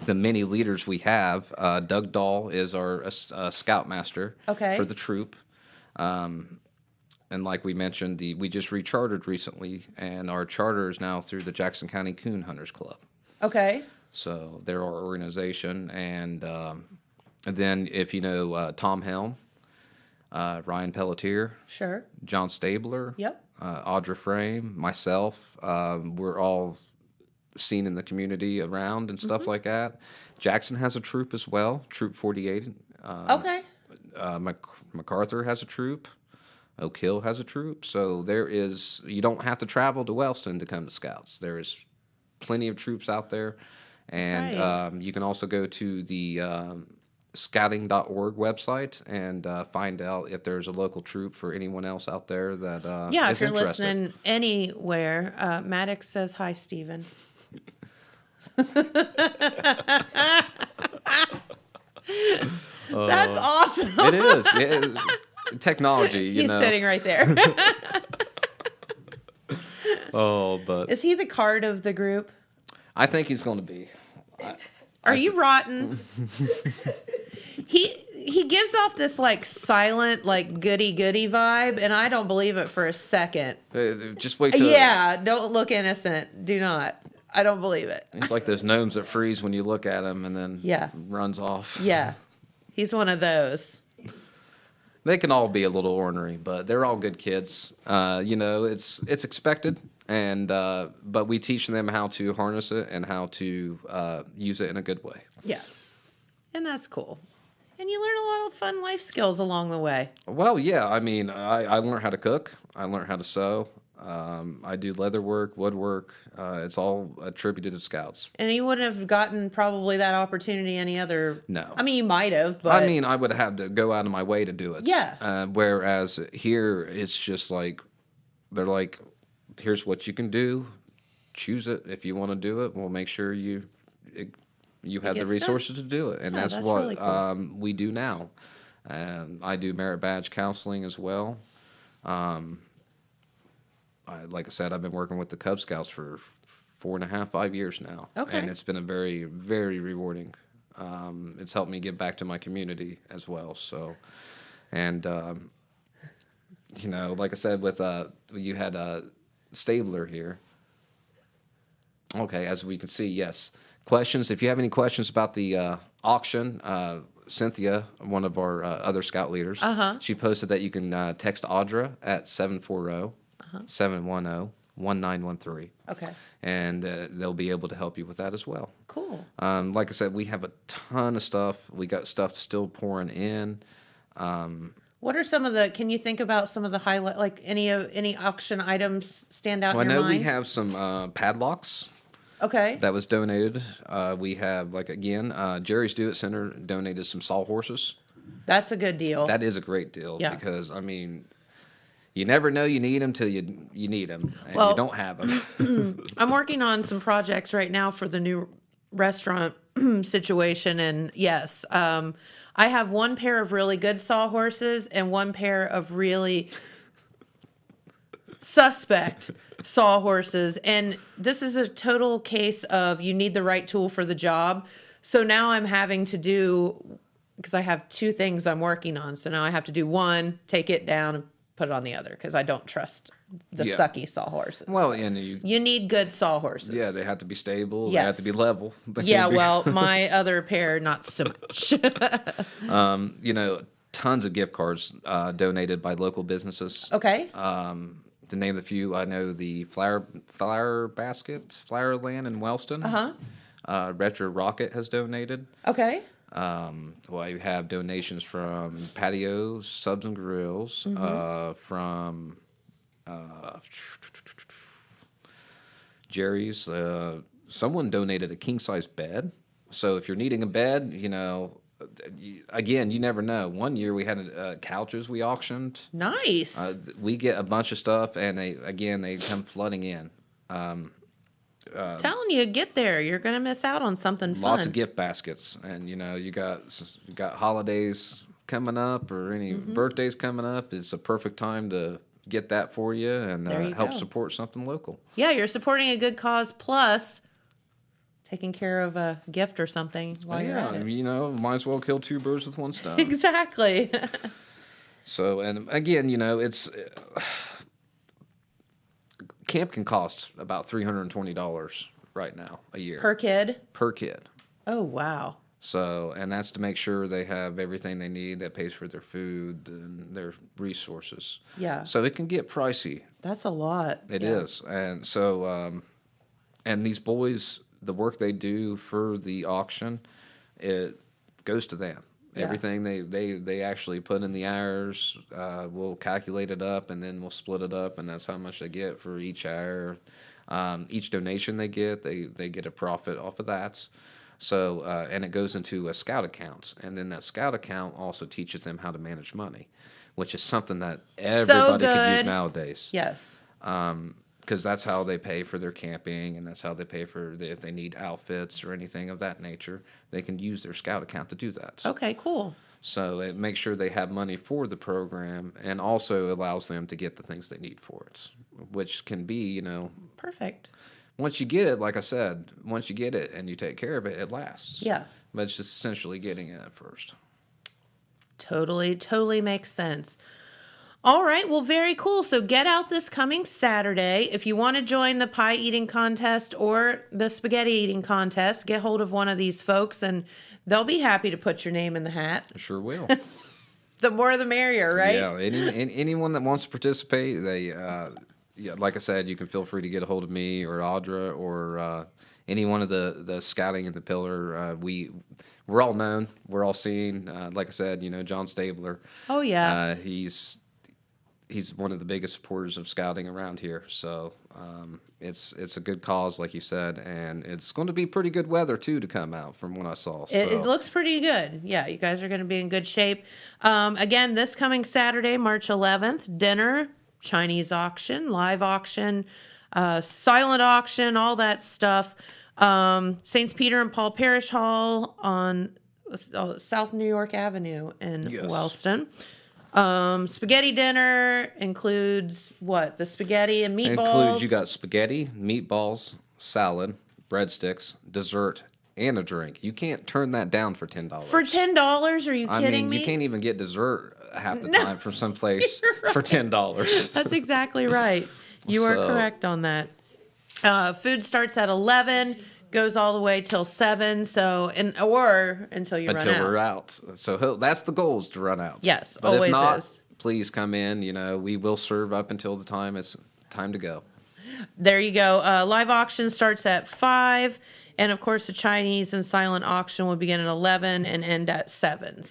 many leaders we have, Doug Dahl is our Scoutmaster for the troop. And like we mentioned, we just rechartered recently, and our charter is now through the Jackson County Coon Hunters Club. Okay. So they're our organization, and then if you know Tom Helm, Ryan Pelletier, sure, John Stabler, yep, Audra Frame, myself, we're all seen in the community around and stuff like that. Jackson has a troop as well, Troop 48. Okay. MacArthur has a troop. Oak Hill has a troop. So you don't have to travel to Wellston to come to Scouts. There is plenty of troops out there. And you can also go to the scouting.org website and find out if there's a local troop for anyone else out there that is if you're interested. Listening anywhere. Maddox says hi, Steven. That's awesome. It is. Technology, He's sitting right there. But is he the card of the group? I think he's going to be. Are you rotten? He gives off this like silent, like goody vibe, and I don't believe it for a second. Just wait till. Yeah, don't look innocent. Do not. I don't believe it. It's like those gnomes that freeze when you look at him and then runs off. Yeah, he's one of those. They can all be a little ornery, but they're all good kids. It's expected, and but we teach them how to harness it and how to use it in a good way. Yeah, and that's cool. And you learn a lot of fun life skills along the way. Well, yeah. I mean, I learned how to cook. I learned how to sew. I do leather work, woodwork. It's all attributed to Scouts. And you wouldn't have gotten probably that opportunity any other... No. I mean, you might have, but... I mean, I would have had to go out of my way to do it. Yeah. Whereas here, it's just like, they're like, here's what you can do. choose it. If you want to do it, we'll make sure you have the gets done. resources to do it. And Yeah, that's that's what really cool. we do now. I do merit badge counseling as well. Like I said, I've been working with the Cub Scouts for 4.5, 5 years now. Okay. And it's been a very, very rewarding. It's helped me get back to my community as well. So, and, like I said, with you had Stabler here. Okay, as we can see, yes. Questions, if you have any questions about the auction, Cynthia, one of our other scout leaders, she posted that you can text Audra at 740-710-1913. Okay. And they'll be able to help you with that as well. Cool. Like I said, we have a ton of stuff. We got stuff still pouring in. What are some of the? Can you think about some of the highlight? Like any auction items stand out Well, in I your know mind? we have some padlocks. Okay. That was donated. We have, Jerry's Do It Center donated some sawhorses. That's a good deal. That is a great deal Yeah. because, you never know you need them till you need them, and Well, you don't have them. I'm working on some projects right now for the new restaurant situation, and yes, I have one pair of really good sawhorses and one pair of really suspect sawhorses, and this is a total case of you need the right tool for the job. So now I'm having to do, because I have two things I'm working on, so now I have to do one, take it down, and put it on the other, because I don't trust the Yeah. sucky sawhorses. Well, and You need good sawhorses. yeah, they have to be stable. They Yes. have to be level. They Yeah, can't be- well, my other pair, not so much. tons of gift cards donated by local businesses. Okay. To name a few, I know the Flower Basket, Flower Land in Wellston. Retro Rocket has donated. Okay. You have donations from Patios, Subs and Grills, from Jerry's. Someone donated a king-size bed. So if you're needing a bed, again, you never know. One year we had couches we auctioned. Nice. We get a bunch of stuff, and they come flooding in. Telling you, get there. You're going to miss out on something fun. Lots of gift baskets, and you got holidays coming up or any birthdays coming up. It's a perfect time to get that for you and There you help go. support something local. Yeah, you're supporting a good cause, plus taking care of a gift or something while you're at it. Might as well kill two birds with one stone. Exactly. So, and again, it's camp can cost about $320 right now a year Per kid? per kid. Oh, wow. So, and that's to make sure they have everything they need that pays for their food and their resources. Yeah. So it can get pricey. That's a lot. It Yeah. is. And so, and these boys, the work they do for the auction, it goes to them. Yeah. Everything they actually put in the hours, we'll calculate it up and then we'll split it up, and that's how much they get for each hour. Each donation they get a profit off of that. So, and it goes into a scout account, and then that scout account also teaches them how to manage money, which is something that everybody could use good. nowadays. Yes. Because that's how they pay for their camping, and that's how they pay for if they need outfits or anything of that nature. They can use their scout account to do that. Okay, cool. So it makes sure they have money for the program, and also allows them to get the things they need for it, which can be, Perfect. once you get it, like I said, once you get it and you take care of it, it lasts. Yeah. But it's just essentially getting it at first. Totally makes sense. All right, well, very cool. So get out this coming Saturday. If you want to join the pie eating contest or the spaghetti eating contest, get hold of one of these folks and they'll be happy to put your name in the hat. Sure will. The more the merrier, right? Yeah, anyone that wants to participate, like I said, you can feel free to get a hold of me or Audra or any one of the scouting in the pillar. We're all known. We're all seen. Like I said, John Stabler. Oh, yeah. He's one of the biggest supporters of scouting around here. So it's a good cause, like you said, and it's going to be pretty good weather too to come out from what I saw. So. It looks pretty good. Yeah, you guys are going to be in good shape. Again, this coming Saturday, March 11th, dinner, Chinese auction, live auction. silent auction, all that stuff. Saints Peter and Paul Parish Hall on South New York Avenue in Wellston. Spaghetti dinner includes what? The spaghetti and meatballs? You got spaghetti, meatballs, salad, breadsticks, dessert, and a drink. You can't turn that down for $10. For $10? Are you kidding me? You can't even get dessert half the time from someplace for $10. That's exactly right. You are correct on that. Food starts at 11, goes all the way till 7, or until you run out. Until we're out. So that's the goal, is to run out. Yes, but always if not, is. please come in. We will serve up until the time it's time to go. There you go. Live auction starts at 5. And, of course, the Chinese and silent auction will begin at 11 and end at 7.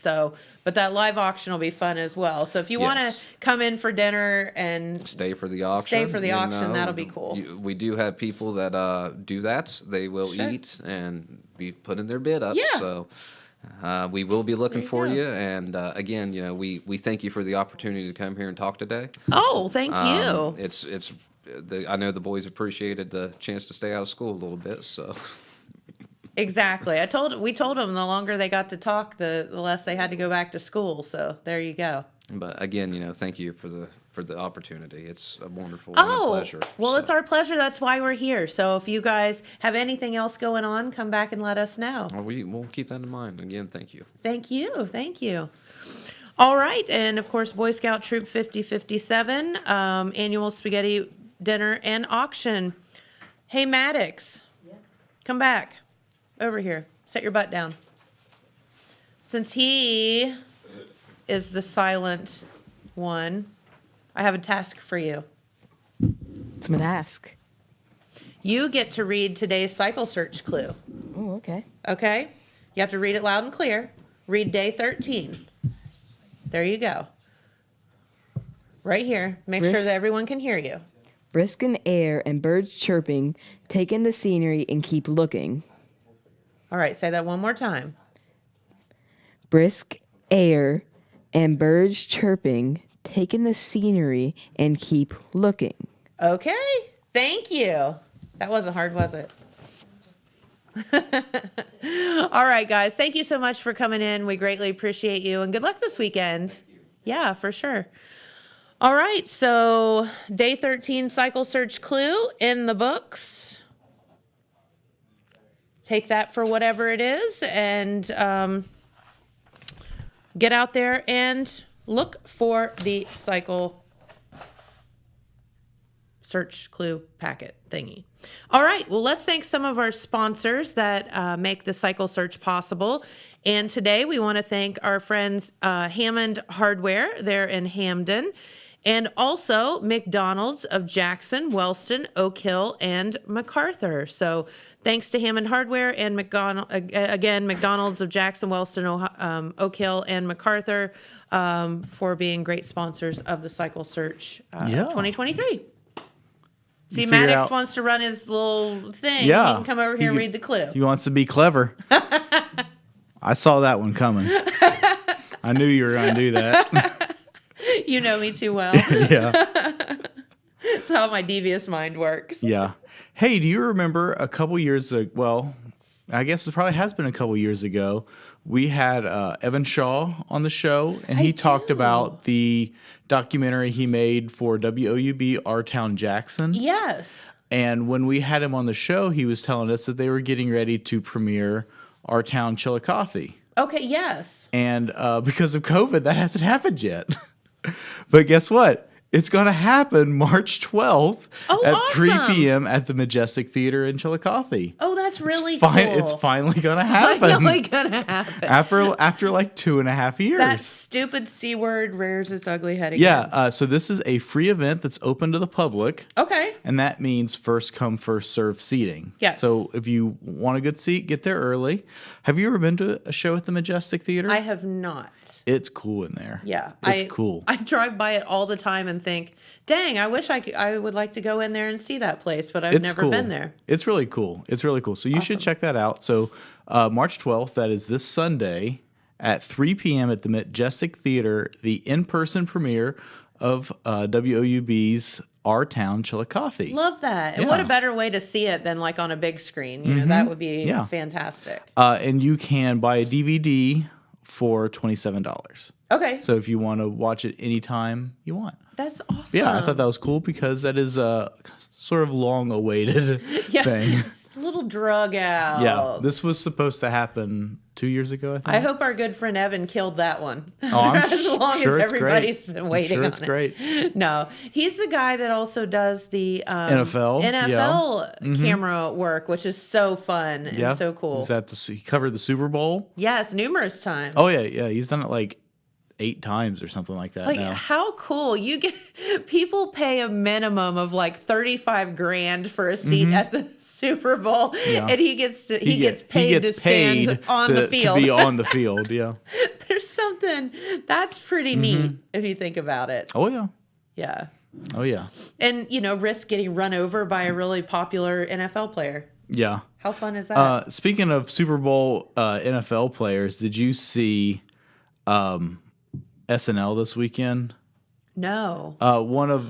But that live auction will be fun as well. So if you want to come in for dinner and stay for the auction, that'll be cool. We do have people that do that. They will eat and be putting their bid up. Yeah. So we will be looking for you. And, again, we thank you for the opportunity to come here and talk today. Oh, thank you. I know the boys appreciated the chance to stay out of school a little bit, so... Exactly. We told them the longer they got to talk, the less they had to go back to school. So there you go. But again, thank you for the opportunity. It's a wonderful pleasure. Well, it's our pleasure. That's why we're here. So if you guys have anything else going on, come back and let us know. Well, we'll keep that in mind. Again, thank you. Thank you. Thank you. All right. And of course, Boy Scout Troop 5057, annual spaghetti dinner and auction. Hey, Maddox, come back. Over here. Set your butt down. Since he is the silent one, I have a task for you. What's my task? You get to read today's cycle search clue. Oh, okay. Okay? You have to read it loud and clear. Read day 13. There you go. Right here. Make sure that everyone can hear you. Brisk in air and birds chirping, take in the scenery and keep looking. All right, say that one more time. Brisk air and birds chirping, take in the scenery and keep looking. Okay, thank you. That wasn't hard, was it? All right, guys, thank you so much for coming in. We greatly appreciate you, and good luck this weekend. Yeah, for sure. All right, so day 13 cycle search clue in the books. Take that for whatever it is and get out there and look for the cycle search clue packet thingy. All right, well, let's thank some of our sponsors that make the cycle search possible. And today we want to thank our friends Hammond Hardware. They're in Hamden. And also McDonald's of Jackson, Wellston, Oak Hill, and MacArthur. So thanks to Hammond Hardware and McDonald's of Jackson, Wellston, Oak Hill, and MacArthur for being great sponsors of the Cycle Search 2023. See, Maddox wants to run his little thing. Yeah. He can come over here and read the clue. He wants to be clever. I saw that one coming. I knew you were going to do that. You know me too well. Yeah. That's how my devious mind works. Yeah. Hey, do you remember a couple years ago? Well, I guess it probably has been a couple years ago. We had Evan Shaw on the show, and he talked about the documentary he made for WOUB Our Town Jackson. Yes. And when we had him on the show, he was telling us that they were getting ready to premiere Our Town Chillicothe. Okay, yes. And because of COVID, that hasn't happened yet. But guess what? It's going to happen March 12th at 3 p.m. at the Majestic Theater in Chillicothe. Oh, that's really cool. It's finally going to happen. Finally going to happen. After like 2.5 years. That stupid C word rears its ugly head again. Yeah, so this is a free event that's open to the public. Okay. And that means first come, first serve seating. Yes. So if you want a good seat, get there early. Have you ever been to a show at the Majestic Theater? I have not. It's cool in there. Yeah. It's cool. I drive by it all the time and think, dang, I wish I would like to go in there and see that place, but I've never been there. It's really cool. So you should check that out. So March 12th, that is this Sunday at 3 p.m. at the Majestic Theater, the in-person premiere of WOUB's Our Town, Chillicothe. Love that. And Yeah. what a better way to see it than like on a big screen. You know, that would be Yeah. fantastic. And you can buy a DVD for $27. Okay. So if you want to watch it anytime you want. That's awesome. Yeah, I thought that was cool because that is a sort of long-awaited thing. A little drug out. Yeah, this was supposed to happen 2 years ago, I think. I hope our good friend Evan killed that one. Oh, I'm as long sure as it's everybody's great. been I'm waiting sure on it's it. great. No, he's the guy that also does the NFL, camera work, which is so fun and so cool. Is that he covered the Super Bowl? Yes, numerous times. Oh yeah. He's done it like 8 times or something like that. Like now. how cool. You get people pay a minimum of like 35 grand for a seat at the Super Bowl, and he gets paid to stand on the field. To be on the field, yeah. There's something that's pretty neat if you think about it. Oh yeah. Yeah. Oh yeah. And risk getting run over by a really popular NFL player. Yeah. How fun is that? Speaking of Super Bowl NFL players, did you see SNL this weekend? No. One of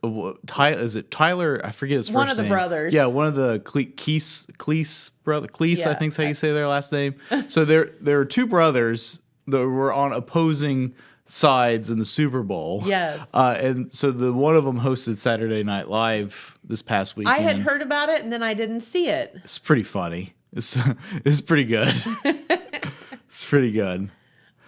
is it Tyler? I forget his first name. One of the brothers. Yeah, one of the Cleese brother. Cleese, Yeah. I think is how you say their last name. So there are two brothers that were on opposing sides in the Super Bowl. Yes. And so the one of them hosted Saturday Night Live this past weekend. I had heard about it and then I didn't see it. It's pretty funny. It's pretty good. It's pretty good.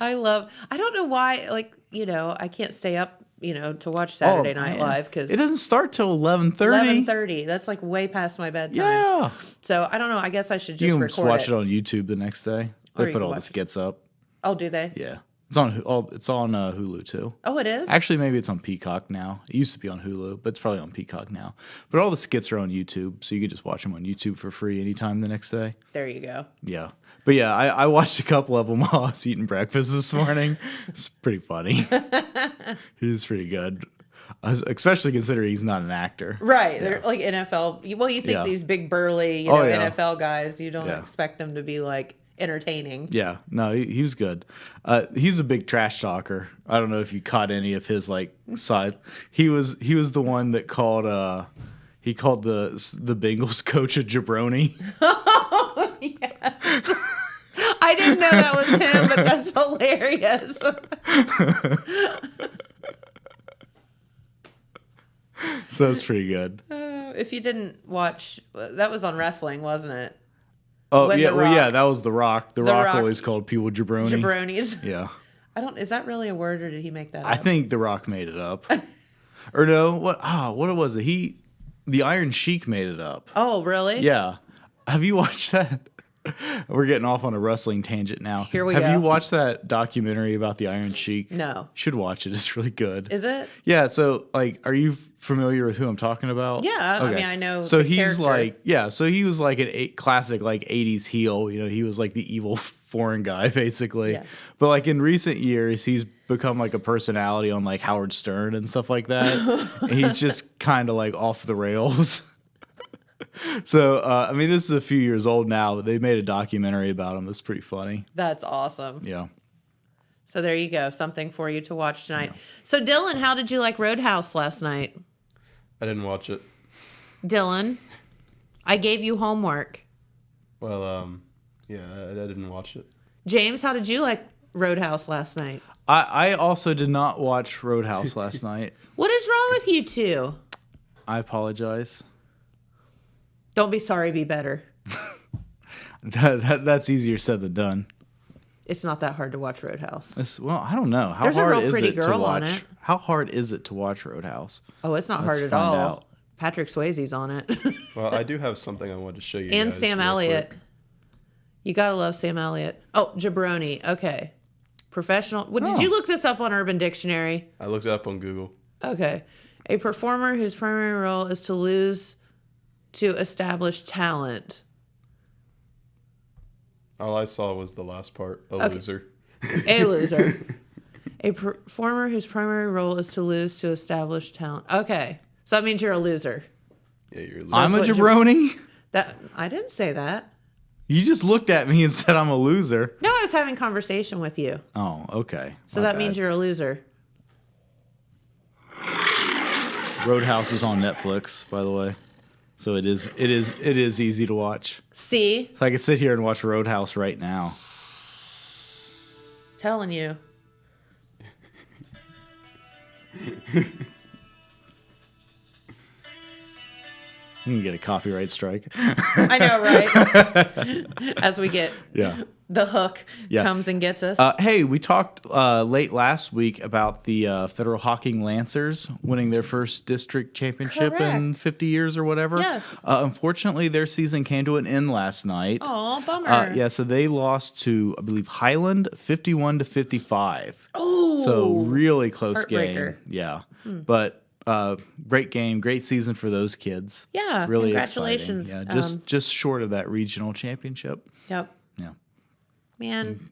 I don't know why, I can't stay up, to watch Saturday Night Live because it doesn't start till 11:30. 11:30. That's like way past my bedtime. Yeah. So I don't know. I guess I should You just can record watch it on YouTube the next day. Or They you put can all the watch it. skits up. Oh, do they? Yeah. It's on Hulu too. Oh, it is? Actually, maybe it's on Peacock now. It used to be on Hulu, but it's probably on Peacock now. But all the skits are on YouTube, so you can just watch them on YouTube for free anytime the next day. There you go. Yeah. But yeah, I watched a couple of them while I was eating breakfast this morning. It's pretty funny. He's pretty good. Especially considering he's not an actor. Right. They're like NFL. Well, you think these big burly, NFL guys, you don't expect them to be like entertaining. Yeah. No, he was good. He's a big trash talker. I don't know if you caught any of his like side. He was the one that called he called the Bengals coach a jabroni. Oh, yes. I didn't know that was him, but that's hilarious. So that's pretty good. If you didn't watch, that was on wrestling, wasn't it? Oh When yeah, The well yeah, Rock- that was The Rock. The Rock Rock- always called people jabroni. Jabronis. Yeah. Is that really a word or did he make that up? I think The Rock made it up. Or no, what was it? The Iron Sheik made it up. Oh, really? Yeah. Have you watched that? We're getting off on a wrestling tangent now. Here we Have go. you watched that documentary about the Iron Sheik? No. You should watch it. It's really good. Is it? Yeah, so like are you familiar with who I'm talking about? Yeah, I mean, I know So the he's character. so he was like classic like 80s heel, he was like the evil foreign guy basically. Yeah. But like in recent years he's become like a personality on like Howard Stern and stuff like that. And he's just kind of like off the rails. So, I mean, this is a few years old now, but they made a documentary about him. That's pretty funny. That's awesome. Yeah. So there you go. Something for you to watch tonight. So Dylan, how did you like Roadhouse last night? I didn't watch it. Dylan, I gave you homework. Well, yeah, I didn't watch it. James, how did you like Roadhouse last night? I also did not watch Roadhouse last night. What is wrong with you two? I apologize. Don't be sorry, be better. That's easier said than done. It's not that hard to watch Roadhouse. Well, I don't know. How There's a hard real is pretty it to girl watch? on it. How hard is it to watch Roadhouse? Oh, it's not Let's hard at find all. out. Patrick Swayze's on it. Well, I do have something I wanted to show you And guys Sam real Elliott. quick. You gotta love Sam Elliott. Oh, jabroni. Okay. Professional. Well, did Oh. you look this up on Urban Dictionary? I looked it up on Google. Okay. A performer whose primary role is to lose to establish talent. All I saw was the last part, a Okay. loser. A loser. A performer whose primary role is to lose to establish talent. Okay. So that means you're a loser. Yeah, you're a loser. I'm a what jabroni? I didn't say that. You just looked at me and said I'm a loser. No, I was having conversation with you. Oh, okay. So My that bad. means you're a loser. Roadhouse is on Netflix, by the way, so it is easy to watch. See? So I could sit here and watch Roadhouse right now. Telling you. You can get a copyright strike. I know, right? As we get the hook comes and gets us. Hey, we talked late last week about the Federal Hawking Lancers winning their first district championship in 50 years or whatever. Yes. Unfortunately, their season came to an end last night. Oh, bummer. Yeah, so they lost to, I believe, Highland 51-55. Oh. So really close Heartbreaker. game. Yeah. But great game, great season for those kids. Yeah, really congratulations. exciting. Yeah, just short of that regional championship. Yep. Yeah. Man,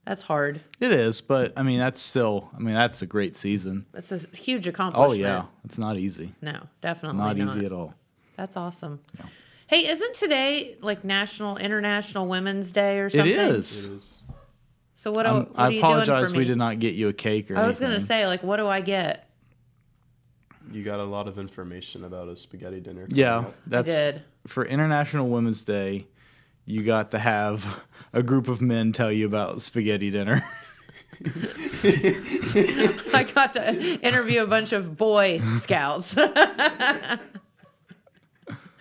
that's hard. It is, but I mean that's a great season. That's a huge accomplishment. Oh yeah, it's not easy. No, definitely Not easy at all. That's awesome. Yeah. Hey, isn't today like International Women's Day or something? It is. It is. So what I are you doing apologize. for me? We did not get you a cake or I was anything. gonna say, like, what do I get? You got a lot of information about a spaghetti dinner. Yeah, that's I did. For International Women's Day. You got to have a group of men tell you about spaghetti dinner. I got to interview a bunch of Boy Scouts.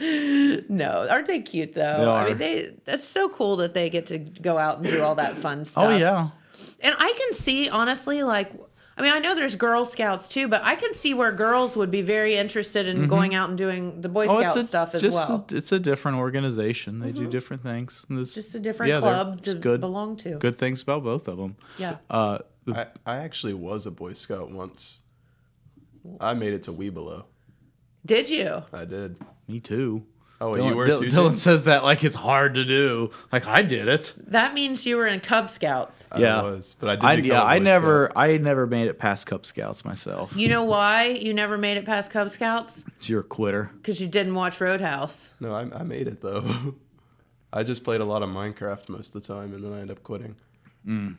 No, aren't they cute though? They are. I mean, that's so cool that they get to go out and do all that fun stuff. Oh yeah. And I can see, honestly, like, I mean, I know there's Girl Scouts too, but I can see where girls would be very interested in going out and doing the Boy Scout stuff as well. It's a different organization. They do different things. And Just a different club to belong to. Good things about both of them. Yeah. I actually was a Boy Scout once. I made it to Weebelo. Did you? I did. Me too. Oh, Dylan, you were too? Dylan James? says that like it's hard to do. Like I did it. That means you were in Cub Scouts. Yeah. I was, but I did. I never made it past Cub Scouts myself. You know why you never made it past Cub Scouts? You're a quitter. Because you didn't watch Roadhouse. No, I made it though. I just played a lot of Minecraft most of the time, and then I ended up quitting.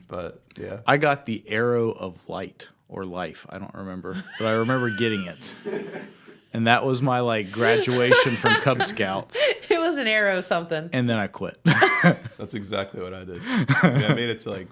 But yeah, I got the Arrow of Light or Life. I don't remember, but I remember getting it. And that was my like graduation from Cub Scouts. It was an arrow something. And then I quit. that's exactly what I did. I mean, I made it to like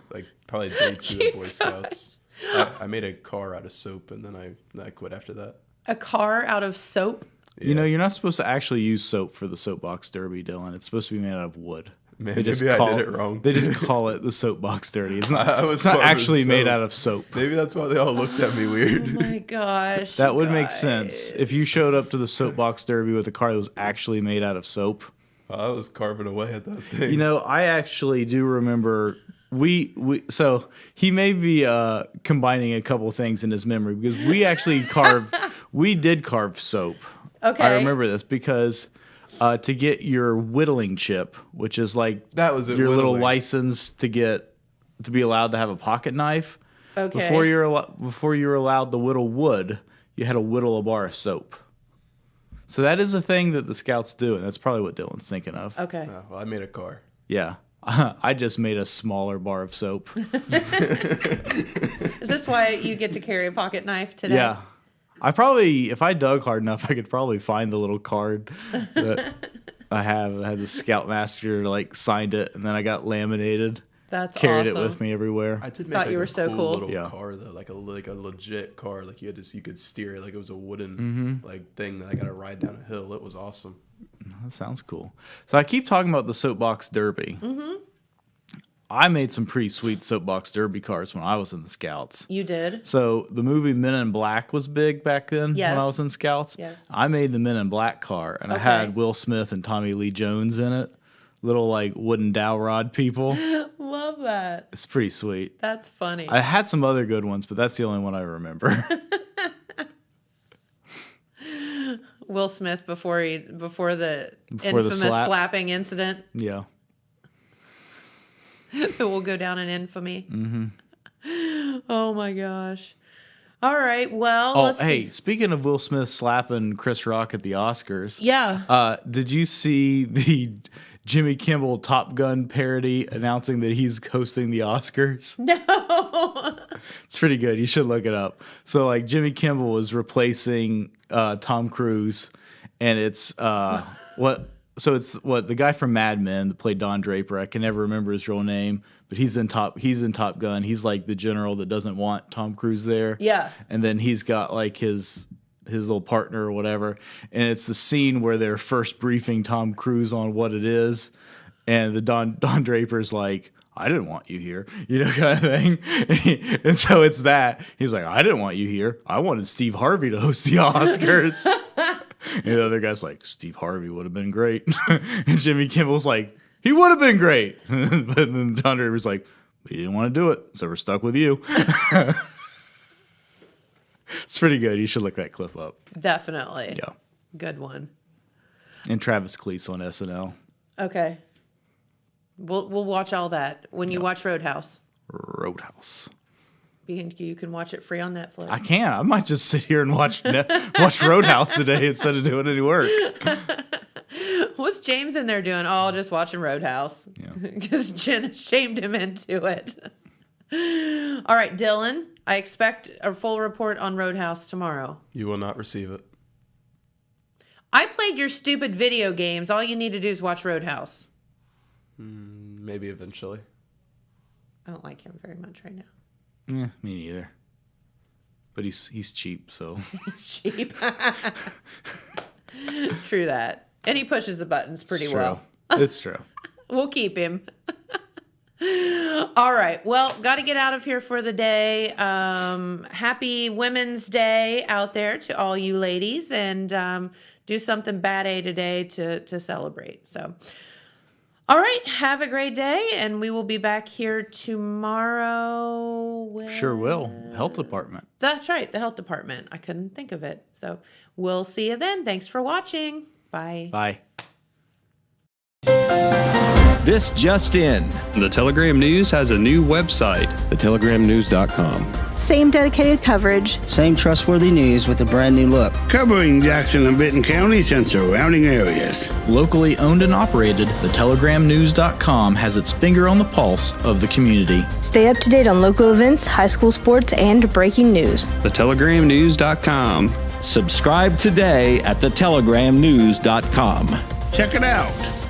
probably day 2 of Boy Scouts. I made a car out of soap, and then I quit after that. A car out of soap? Yeah. You know, you're not supposed to actually use soap for the soapbox derby, Dylan. It's supposed to be made out of wood. Man, maybe I did it wrong. They just call it the soapbox derby. It's not. It's not actually made out of soap. Maybe that's why they all looked at me weird. Oh my gosh. That would make sense if you showed up to the soapbox derby with a car that was actually made out of soap. I was carving away at that thing. You know, I actually do remember so he may be combining a couple things in his memory because we actually did carve soap. Okay. I remember this because to get your whittling chip, which is like that was it, your little whittling. license to be allowed to have a pocket knife. Okay. Before you're allowed to whittle wood, you had to whittle a bar of soap. So that is a thing that the Scouts do, and that's probably what Dylan's thinking of. Okay. Oh, well, I made a car. Yeah. I just made a smaller bar of soap. Is this why you get to carry a pocket knife today? Yeah. If I dug hard enough, I could probably find the little card that I have. I had the Scoutmaster like signed it, and then I got laminated. That's Carried awesome. it with me everywhere. I did make Thought like you were a so cool cool. little car though, like a legit car. Like you could steer it like it was a wooden like thing that I got to ride down a hill. It was awesome. That sounds cool. So I keep talking about the soapbox derby. Mm-hmm. I made some pretty sweet soapbox derby cars when I was in the Scouts. You did? So the movie Men in Black was big back then Yes. when I was in Scouts. Yes. I made the Men in Black car, and I Okay. had Will Smith and Tommy Lee Jones in it. Little like wooden dowel rod people. Love that. It's pretty sweet. That's funny. I had some other good ones, but that's the only one I remember. Will Smith before the infamous slapping incident Yeah. that will go down in infamy. Mm-hmm. Oh my gosh. All right. Well, Oh, let's hey, see. speaking of Will Smith slapping Chris Rock at the Oscars. Yeah. Did you see the Jimmy Kimmel Top Gun parody announcing that he's hosting the Oscars? No. It's pretty good. You should look it up. So like Jimmy Kimmel was replacing Tom Cruise, and it's what. So it's what the guy from Mad Men that played Don Draper. I can never remember his real name, but he's in Top Gun. He's like the general that doesn't want Tom Cruise there. Yeah. And then he's got like his little partner or whatever, and it's the scene where they're first briefing Tom Cruise on what it is, and the Don Draper's like, I didn't want you here, kind of thing. And so it's that. He's like, I didn't want you here. I wanted Steve Harvey to host the Oscars. And the other guy's like, Steve Harvey would have been great. And Jimmy Kimmel's like, he would have been great. But then Don Draper's like, he didn't want to do it, so we're stuck with you. It's pretty good. You should look that clip up. Definitely. Yeah. Good one. And Travis Cleese on SNL. Okay. We'll watch all that when you watch Roadhouse. Roadhouse. You can watch it free on Netflix. I can. I might just sit here and watch Roadhouse today instead of doing any work. What's James in there doing? Oh, just watching Roadhouse. Because Jen shamed him into it. All right, Dylan, I expect a full report on Roadhouse tomorrow. You will not receive it. I played your stupid video games. All you need to do is watch Roadhouse. Maybe eventually. I don't like him very much right now. Yeah, me neither. But he's cheap, so. He's cheap. True that. And he pushes the buttons pretty well. It's true. We'll keep him. All right. Well, got to get out of here for the day. Happy Women's Day out there to all you ladies, and do something bad A today to celebrate. So, all right. Have a great day, and we will be back here tomorrow. Sure will. Health department. That's right. The health department. I couldn't think of it. So we'll see you then. Thanks for watching. Bye. Bye. This just in. The Telegram News has a new website. TheTelegramNews.com. Same dedicated coverage. Same trustworthy news with a brand new look. Covering Jackson and Benton counties and surrounding areas. Locally owned and operated, TheTelegramNews.com has its finger on the pulse of the community. Stay up to date on local events, high school sports, and breaking news. TheTelegramNews.com. Subscribe today at TheTelegramNews.com. Check it out.